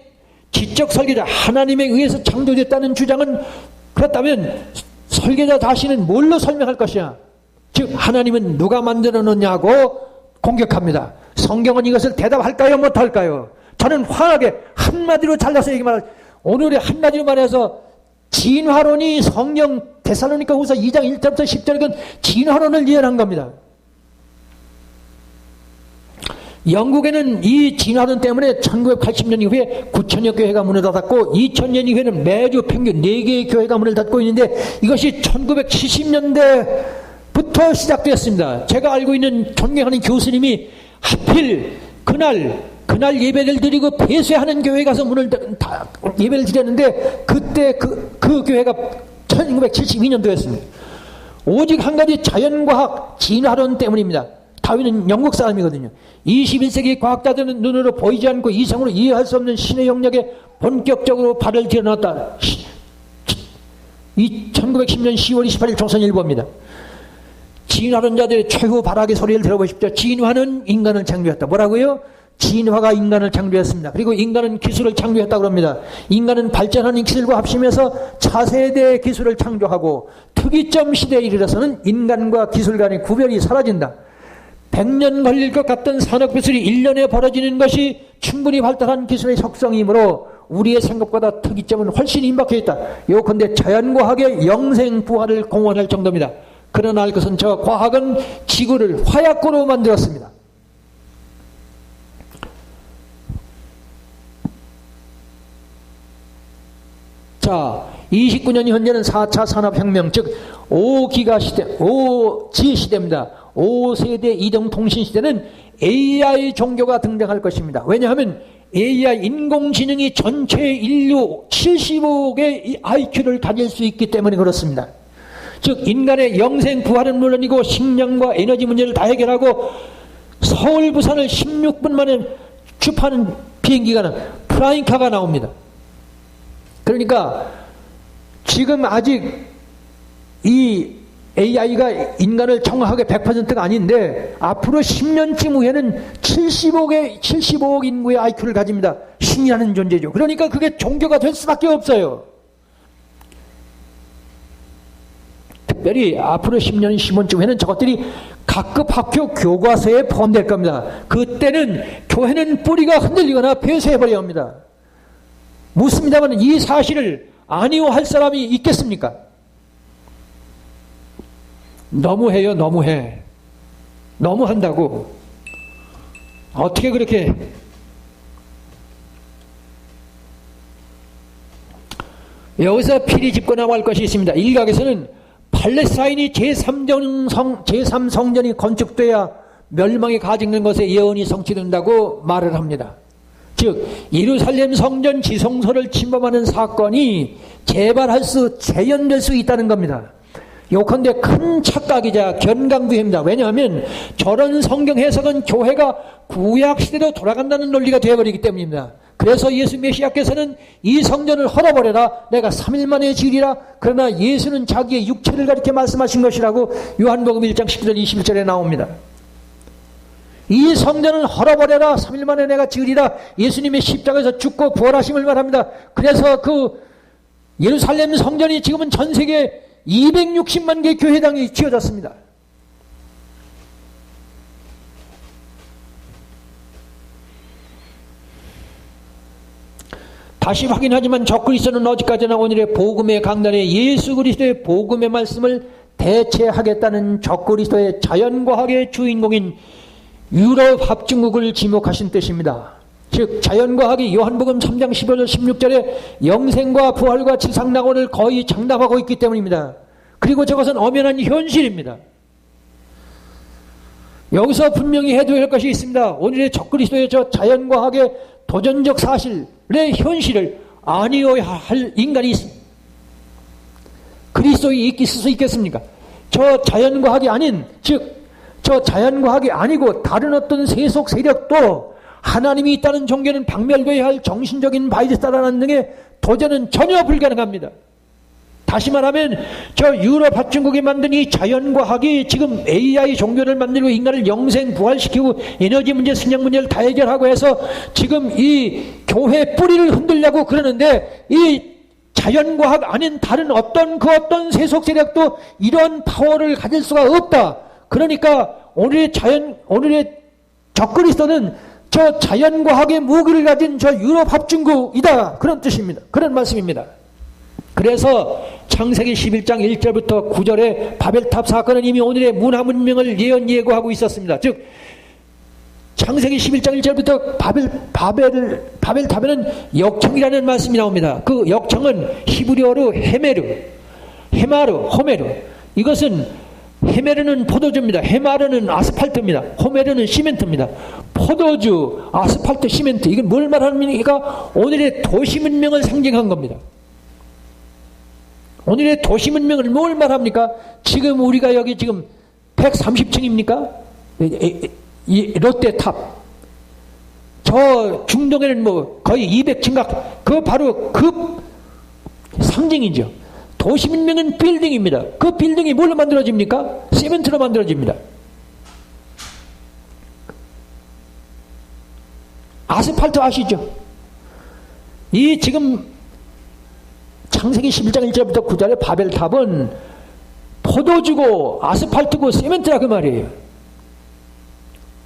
지적 설계자 하나님에 의해서 창조됐다는 주장은 그렇다면 설계자 자신은 뭘로 설명할 것이냐? 즉 하나님은 누가 만들어 놓냐고 공격합니다. 성경은 이것을 대답할까요? 못할까요? 저는 환하게 한마디로 잘라서 얘기만 오늘의 한마디로 말해서 진화론이 성경 데살로니가 후서 2장 1절부터 10절은 진화론을 예언한 겁니다. 영국에는 이 진화론 때문에 1980년 이후에 9천여 교회가 문을 닫았고 2000년 이후에는 매주 평균 4개의 교회가 문을 닫고 있는데 이것이 1970년대부터 시작되었습니다. 제가 알고 있는 존경하는 교수님이 하필 그날 예배를 드리고 폐쇄하는 교회에 가서 예배를 드렸는데 그때 그 교회가 1972년도였습니다. 오직 한 가지 자연과학 진화론 때문입니다. 다윈은 영국 사람이거든요. 21세기 과학자들은 눈으로 보이지 않고 이성으로 이해할 수 없는 신의 영역에 본격적으로 발을 들여놨다. 1910년 10월 28일 조선일보입니다. 진화론자들의 최후 발악의 소리를 들어보십시오. 진화는 인간을 창조했다. 뭐라고요? 진화가 인간을 창조했습니다. 그리고 인간은 기술을 창조했다고 합니다. 인간은 발전하는 기술과 합심해서 차세대의 기술을 창조하고 특이점 시대에 이르러서는 인간과 기술 간의 구별이 사라진다. 100년 걸릴 것 같던 산업기술이 1년에 벌어지는 것이 충분히 발달한 기술의 속성이므로 우리의 생각보다 특이점은 훨씬 임박해 있다. 요컨대 자연과학의 영생부활을 공언할 정도입니다. 그러나 알 것은 저 과학은 지구를 화약고로 만들었습니다. 자, 29년 현재는 4차 산업혁명, 즉 5기가 시대, 5G 시대입니다. 5세대 이동통신 시대는 AI 종교가 등장할 것입니다. 왜냐하면 AI 인공지능이 전체 인류 75억의 IQ를 가질 수 있기 때문에 그렇습니다. 즉 인간의 영생 부활은 물론이고 식량과 에너지 문제를 다 해결하고 서울 부산을 16분 만에 주파는 비행기가 플라잉카가 나옵니다. 그러니까 지금 아직 이 AI가 인간을 정확하게 100%가 아닌데 앞으로 10년쯤 후에는 75억 인구의 IQ를 가집니다. 신이라는 존재죠. 그러니까 그게 종교가 될 수밖에 없어요. 특별히 앞으로 10년, 15년 후에는 저것들이 각급 학교 교과서에 포함될 겁니다. 그때는 교회는 뿌리가 흔들리거나 폐쇄해버려야 합니다. 묻습니다만 이 사실을 아니오할 사람이 있겠습니까? 너무해요. 너무해. 너무한다고. 어떻게 그렇게. 여기서 필히 짚고 나갈 것이 있습니다. 일각에서는 팔레스타인이 제3성전이 건축돼야 멸망이 가증된 것에 예언이 성취된다고 말을 합니다. 즉 예루살렘 성전 지성소를 침범하는 사건이 재현될 수 있다는 겁니다. 요컨대 큰 착각이자 견강부회입니다. 왜냐하면 저런 성경 해석은 교회가 구약시대로 돌아간다는 논리가 되어버리기 때문입니다. 그래서 예수 메시아께서는 이 성전을 헐어버려라, 내가 3일 만에 지으리라. 그러나 예수는 자기의 육체를 가리켜 말씀하신 것이라고 요한복음 1장 19절 21절에 나옵니다. 이 성전을 헐어버려라, 3일 만에 내가 지으리라. 예수님의 십자가에서 죽고 부활하심을 말합니다. 그래서 그 예루살렘 성전이 지금은 전 세계 260만 개 교회당이 지어졌습니다. 다시 확인하지만 적그리스도는 어디까지나 오늘의 복음의 강단에 예수 그리스도의 복음의 말씀을 대체하겠다는 적그리스도의 자연과학의 주인공인 유럽 합중국을 지목하신 뜻입니다. 즉 자연과학이 요한복음 3장 15절 16절에 영생과 부활과 지상낙원을 거의 장담하고 있기 때문입니다. 그리고 저것은 엄연한 현실입니다. 여기서 분명히 해둬야 할 것이 있습니다. 오늘의 적그리스도의 저 자연과학의 도전적 사실의 현실을 아니어야 할 인간이 있습니다. 그리스도에 있을 수 있겠습니까? 저 자연과학이 아닌, 즉 저 자연과학이 아니고 다른 어떤 세속 세력도 하나님이 있다는 종교는 박멸되어야 할 정신적인 바이러스라는 등의 도전은 전혀 불가능합니다. 다시 말하면 저 유럽 합중국이 만든 이 자연과학이 지금 AI 종교를 만들고 인간을 영생 부활시키고 에너지 문제, 식량 문제를 다 해결하고 해서 지금 이 교회 뿌리를 흔들려고 그러는데 이 자연과학 아닌 다른 어떤 세속 세력도 이런 파워를 가질 수가 없다. 그러니까 오늘의 적그리스도는 저 자연과학의 무기를 가진 저 유럽 합중국이다. 그런 뜻입니다. 그런 말씀입니다. 그래서 창세기 11장 1절부터 9절에 바벨탑 사건은 이미 오늘의 문화문명을 예고하고 있었습니다. 즉 창세기 11장 1절부터 바벨탑에는 역청이라는 말씀이 나옵니다. 그 역청은 히브리어로 호메르. 이것은 헤메르는 포도주입니다. 헤마르는 아스팔트입니다. 호메르는 시멘트입니다. 포도주, 아스팔트, 시멘트. 이건 뭘 말합니까? 오늘의 도시문명을 상징한 겁니다. 오늘의 도시문명을 뭘 말합니까? 지금 우리가 여기 지금 130층입니까? 이 롯데탑, 저 중동에는 뭐 거의 200층각, 그 바로 그 상징이죠. 도시문명은 빌딩입니다. 그 빌딩이 뭘로 만들어집니까? 시멘트로 만들어집니다. 아스팔트 아시죠? 이 지금 창세기 11장 1절부터 9절의 바벨탑은 포도주고 아스팔트고 시멘트라 그 말이에요.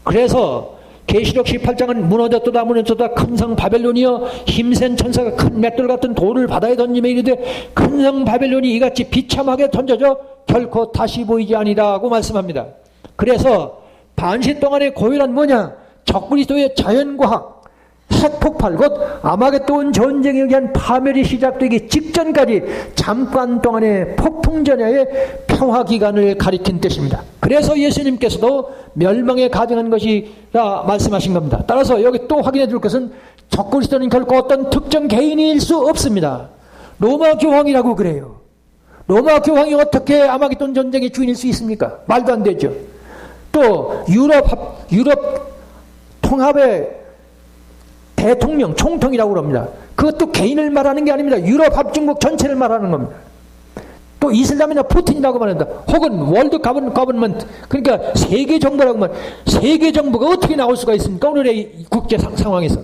그래서 계시록 18장은 무너졌도다 무너졌도다 큰 성 바벨론이여 힘센 천사가 큰 맷돌 같은 돌을 바다에 던지며 이르되 큰 성 바벨론이 이같이 비참하게 던져져 결코 다시 보이지 아니라고 말씀합니다. 그래서 반시 동안의 고요란 뭐냐? 적그리스도의 자연과학, 핵폭발, 곧 아마겟돈 전쟁에 의한 파멸이 시작되기 직전까지 잠깐 동안의 폭풍전야의 평화기간을 가리킨 뜻입니다. 그래서 예수님께서도 멸망에 가증한 것이라 말씀하신 겁니다. 따라서 여기 또 확인해 줄 것은 적그리스도는 결코 어떤 특정 개인일 수 없습니다. 로마 교황이라고 그래요. 로마 교황이 어떻게 아마겟돈 전쟁의 주인일 수 있습니까? 말도 안 되죠. 또 유럽 통합의 대통령, 총통이라고 그럽니다. 그것도 개인을 말하는 게 아닙니다. 유럽 합중국 전체를 말하는 겁니다. 또 이슬람이나 푸틴이라고 말합니다. 혹은 월드 거버먼트, 그러니까 세계 정부라고 말. 세계 정부가 어떻게 나올 수가 있습니까? 오늘의 국제 상황에서.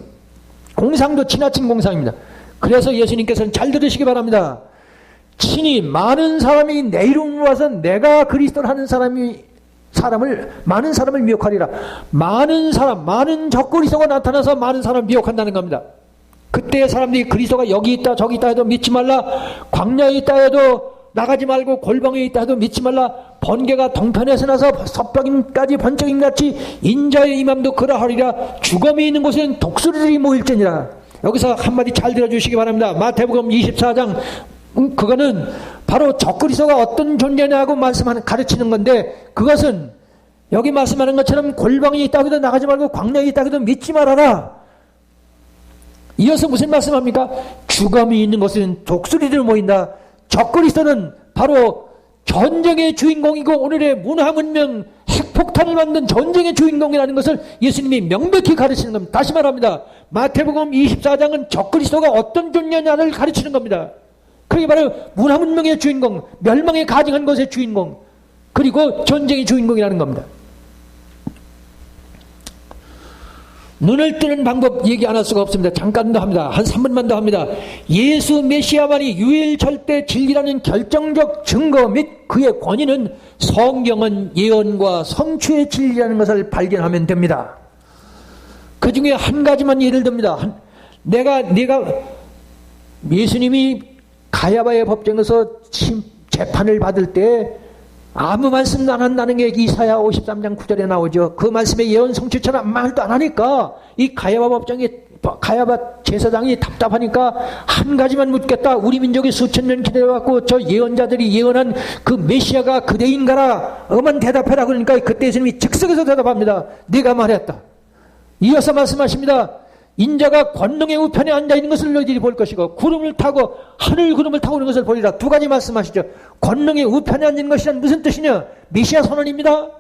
공상도 지나친 공상입니다. 그래서 예수님께서는 잘 들으시기 바랍니다. 친히 많은 사람이 내 이름으로 와서 내가 그리스도를 하는 많은 사람을 미혹하리라. 많은 적그리스도가 나타나서 많은 사람을 미혹한다는 겁니다. 그때 사람들이 그리스도가 여기 있다 저기 있다 해도 믿지 말라, 광야에 있다 해도 나가지 말고 골방에 있다 해도 믿지 말라, 번개가 동편에서 나서 섭벽임까지 번쩍임같이 인자의 임함도 그러하리라. 죽음이 있는 곳에는 독수리들이 모일지니라. 여기서 한마디 잘 들어주시기 바랍니다. 마태복음 24장, 그거는 바로 적그리스도가 어떤 존재냐고 가르치는 건데, 그것은 여기 말씀하는 것처럼 골방에 있다 해도 나가지 말고 광야에 있다 해도 믿지 말아라. 이어서 무슨 말씀합니까? 죽음이 있는 곳은 독수리들 모인다. 적그리스도는 바로 전쟁의 주인공이고 오늘의 문화문명 핵폭탄을 만든 전쟁의 주인공이라는 것을 예수님이 명백히 가르치는 겁니다. 다시 말합니다. 마태복음 24장은 적그리스도가 어떤 존재냐를 가르치는 겁니다. 그게 바로 문화문명의 주인공, 멸망에 가증한 것의 주인공, 그리고 전쟁의 주인공이라는 겁니다. 눈을 뜨는 방법 얘기 안 할 수가 없습니다. 잠깐 더 합니다. 한 3분만 더 합니다. 예수 메시아만이 유일 절대 진리라는 결정적 증거 및 그의 권위는 성경은 예언과 성취의 진리라는 것을 발견하면 됩니다. 그 중에 한 가지만 예를 듭니다. 내가 예수님이 가야바의 법정에서 재판을 받을 때 아무 말씀도 안 한다는 게 이사야 53장 9절에 나오죠. 그 말씀에 예언 성취처럼 아무 말도 안 하니까 이 가야바 제사장이 답답하니까 한 가지만 묻겠다. 우리 민족이 수천 년 기다려왔고 저 예언자들이 예언한 그 메시아가 그대인가라. 어만 대답해라. 그러니까 그때 예수님이 즉석에서 대답합니다. 네가 말했다. 이어서 말씀하십니다. 인자가 권능의 우편에 앉아있는 것을 너희들이 볼 것이고 하늘 구름을 타고 오는 것을 보리라. 두 가지 말씀하시죠. 권능의 우편에 앉는 것이란 무슨 뜻이냐? 메시아 선언입니다.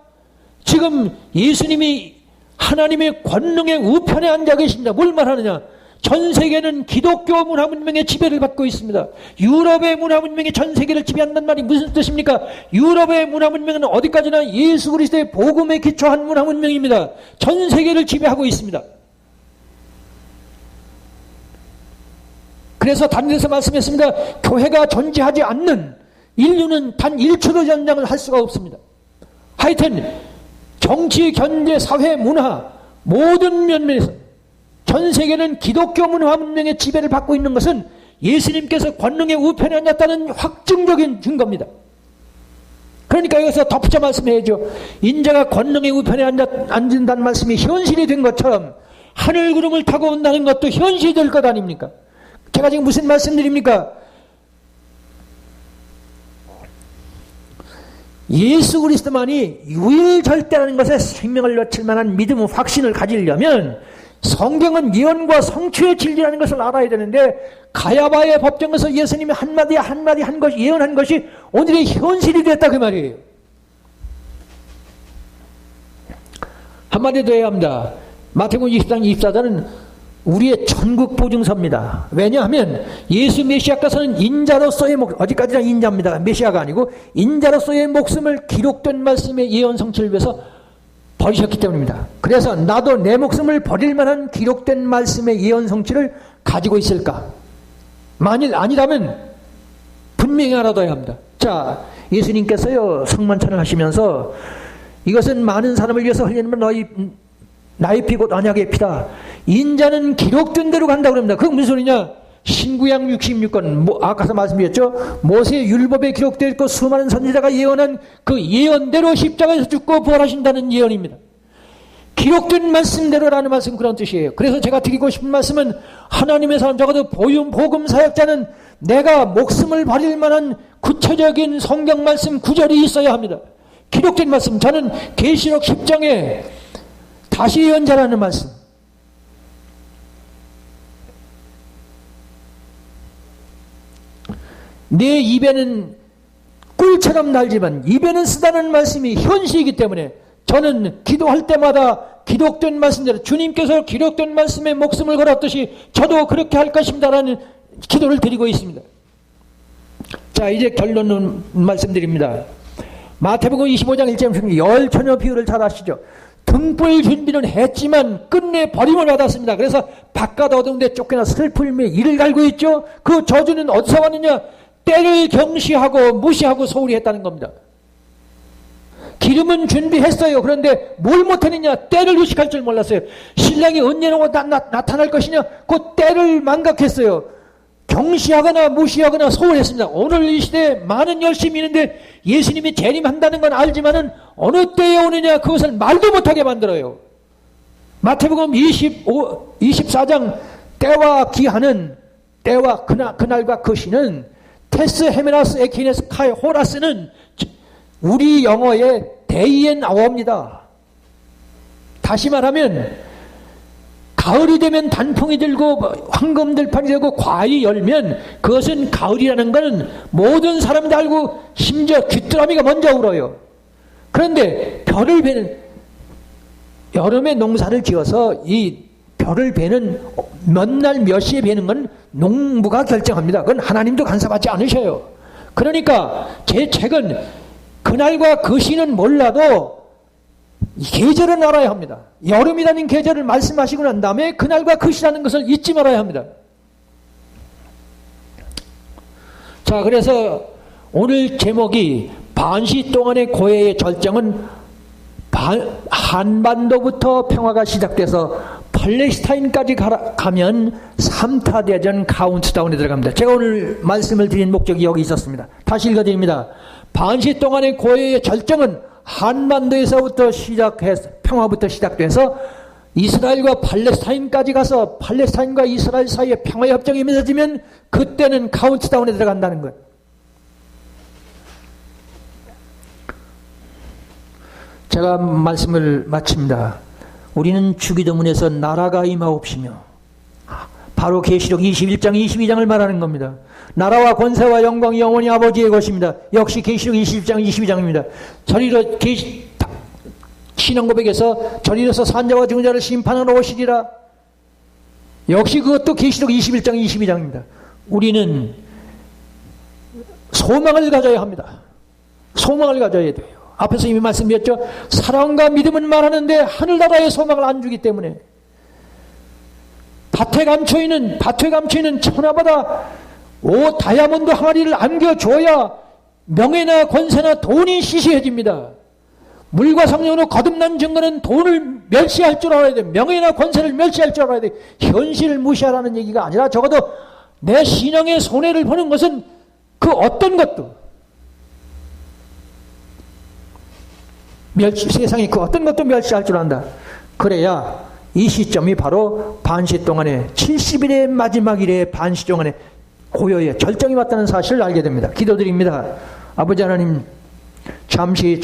지금 예수님이 하나님의 권능의 우편에 앉아 계십니다. 뭘 말하느냐? 전 세계는 기독교 문화문명의 지배를 받고 있습니다. 유럽의 문화문명이 전 세계를 지배한다는 말이 무슨 뜻입니까? 유럽의 문화문명은 어디까지나 예수 그리스도의 복음에 기초한 문화문명입니다. 전 세계를 지배하고 있습니다. 그래서 다른 데서 말씀했습니다. 교회가 존재하지 않는 인류는 단 1초도 전쟁을 할 수가 없습니다. 하여튼 정치, 견제, 사회, 문화 모든 면면에서 전 세계는 기독교 문화 문명의 지배를 받고 있는 것은 예수님께서 권능의 우편에 앉았다는 확증적인 증거입니다. 그러니까 여기서 덧붙여 말씀해야죠. 인자가 권능의 우편에 앉는다는 말씀이 현실이 된 것처럼 하늘 구름을 타고 온다는 것도 현실이 될 것 아닙니까? 제가 지금 무슨 말씀드립니까? 예수 그리스도만이 유일절대라는 것에 생명을 놓칠 만한 믿음, 확신을 가지려면 성경은 예언과 성취의 진리라는 것을 알아야 되는데, 가야바의 법정에서 예수님이 한마디 한 것이, 예언한 것이 오늘의 현실이 됐다 그 말이에요. 한마디 더 해야 합니다. 마태복음 20장 24절은 우리의 천국 보증서입니다. 왜냐하면 예수 메시아께서는 인자로서의 어디까지나 인자입니다. 메시아가 아니고 인자로서의 목숨을 기록된 말씀의 예언 성취를 위해서 버리셨기 때문입니다. 그래서 나도 내 목숨을 버릴 만한 기록된 말씀의 예언 성취를 가지고 있을까? 만일 아니라면 분명히 알아둬야 합니다. 자, 예수님께서요 성만찬을 하시면서 이것은 많은 사람을 위해서 흘리는 나의 피 곧 언약의 피다. 인자는 기록된 대로 간다고 합니다. 그게 무슨 소리냐? 신구약 66권 아까서 말씀드렸죠. 모세의 율법에 기록되어 있고 수많은 선지자가 예언한 그 예언대로 십자가에서 죽고 부활하신다는 예언입니다. 기록된 말씀대로라는 말씀 그런 뜻이에요. 그래서 제가 드리고 싶은 말씀은 하나님의 사람 적어도 복음 사역자는 내가 목숨을 버릴 만한 구체적인 성경 말씀 구절이 있어야 합니다. 기록된 말씀. 저는 계시록 10장에 다시 예언자라는 말씀. 내 입에는 꿀처럼 날지만 입에는 쓰다는 말씀이 현실이기 때문에 저는 기도할 때마다 기록된 말씀대로 주님께서 기록된 말씀에 목숨을 걸었듯이 저도 그렇게 할 것입니다라는 기도를 드리고 있습니다. 자, 이제 결론은 말씀드립니다. 마태복음 25장 1절 열 처녀 비유를 잘 아시죠? 등불 준비는 했지만 끝내 버림을 받았습니다. 그래서 바깥 어두운데 쫓겨나 슬픔에 이를 갈고 있죠. 그 저주는 어디서 왔느냐? 때를 경시하고 무시하고 소홀히 했다는 겁니다. 기름은 준비했어요. 그런데 뭘 못했느냐? 때를 의식할 줄 몰랐어요. 신랑이 언제 나타날 것이냐? 그 때를 망각했어요. 경시하거나 무시하거나 소홀했습니다. 오늘 이 시대에 많은 열심히 있는데 예수님이 재림한다는 건 알지만은 어느 때에 오느냐 그것을 말도 못하게 만들어요. 마태복음 24장 때와 기한은 때와 그날과 그 시는 테스 헤메나스 에키네스 카이 호라스는 우리 영어의 데이 앤 아워입니다. 다시 말하면 가을이 되면 단풍이 들고 황금들판이 되고 과일이 열면 그것은 가을이라는 것은 모든 사람들 알고 심지어 귀뚜라미가 먼저 울어요. 그런데 별을 베는 여름에 농사를 지어서 이 별을 베는 몇 날 몇 시에 베는 건 농부가 결정합니다. 그건 하나님도 간섭하지 않으셔요. 그러니까 제 책은 그날과 그 시는 몰라도 계절은 알아야 합니다. 여름이라는 계절을 말씀하시고 난 다음에 그날과 그 시라는 것을 잊지 말아야 합니다. 자, 그래서 오늘 제목이 반시 동안의 고해의 절정은 한반도부터 평화가 시작돼서 팔레스타인까지 가면 3타 대전 카운트다운에 들어갑니다. 제가 오늘 말씀을 드린 목적이 여기 있었습니다. 다시 읽어드립니다. 반시 동안의 고해의 절정은 한반도에서부터 시작해서 평화부터 시작돼서 이스라엘과 팔레스타인까지 가서 팔레스타인과 이스라엘 사이에 평화협정이 맺어지면 그때는 카운트다운에 들어간다는 것. 제가 말씀을 마칩니다. 우리는 주기도문에서 나라가 임하옵시며 바로 계시록 21장 22장을 말하는 겁니다. 나라와 권세와 영광이 영원히 아버지의 것입니다. 역시 계시록 21장 22장입니다. 저리로 신앙고백에서 저리로서 산자와 증자를 심판하러 오시리라. 역시 그것도 계시록 21장 22장입니다. 우리는 소망을 가져야 합니다. 소망을 가져야 돼요. 앞에서 이미 말씀드렸죠. 사랑과 믿음은 말하는데 하늘나라의 소망을 안 주기 때문에 밭에 감춰있는 천하보다 다이아몬드 항아리를 안겨줘야 명예나 권세나 돈이 시시해집니다. 물과 성령으로 거듭난 증거는 돈을 멸시할 줄 알아야 돼. 명예나 권세를 멸시할 줄 알아야 돼. 현실을 무시하라는 얘기가 아니라 적어도 내 신앙의 손해를 보는 것은 그 어떤 것도 세상에 그 어떤 것도 멸시할 줄 안다. 그래야 이 시점이 바로 반시 동안에 70일의 마지막 일의 반시 동안에 고요의 절정이 왔다는 사실을 알게 됩니다. 기도드립니다. 아버지 하나님, 잠시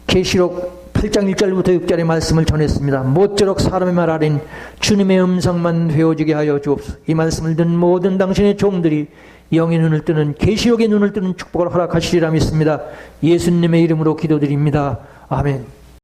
계시록 8장 1절부터 6절의 말씀을 전했습니다. 모쪼록 사람의 말 아닌 주님의 음성만 회오지게 하여 주옵소서. 이 말씀을 듣는 모든 당신의 종들이 영의 눈을 뜨는 계시록의 눈을 뜨는 축복을 허락하시리라 믿습니다. 예수님의 이름으로 기도드립니다. 아멘.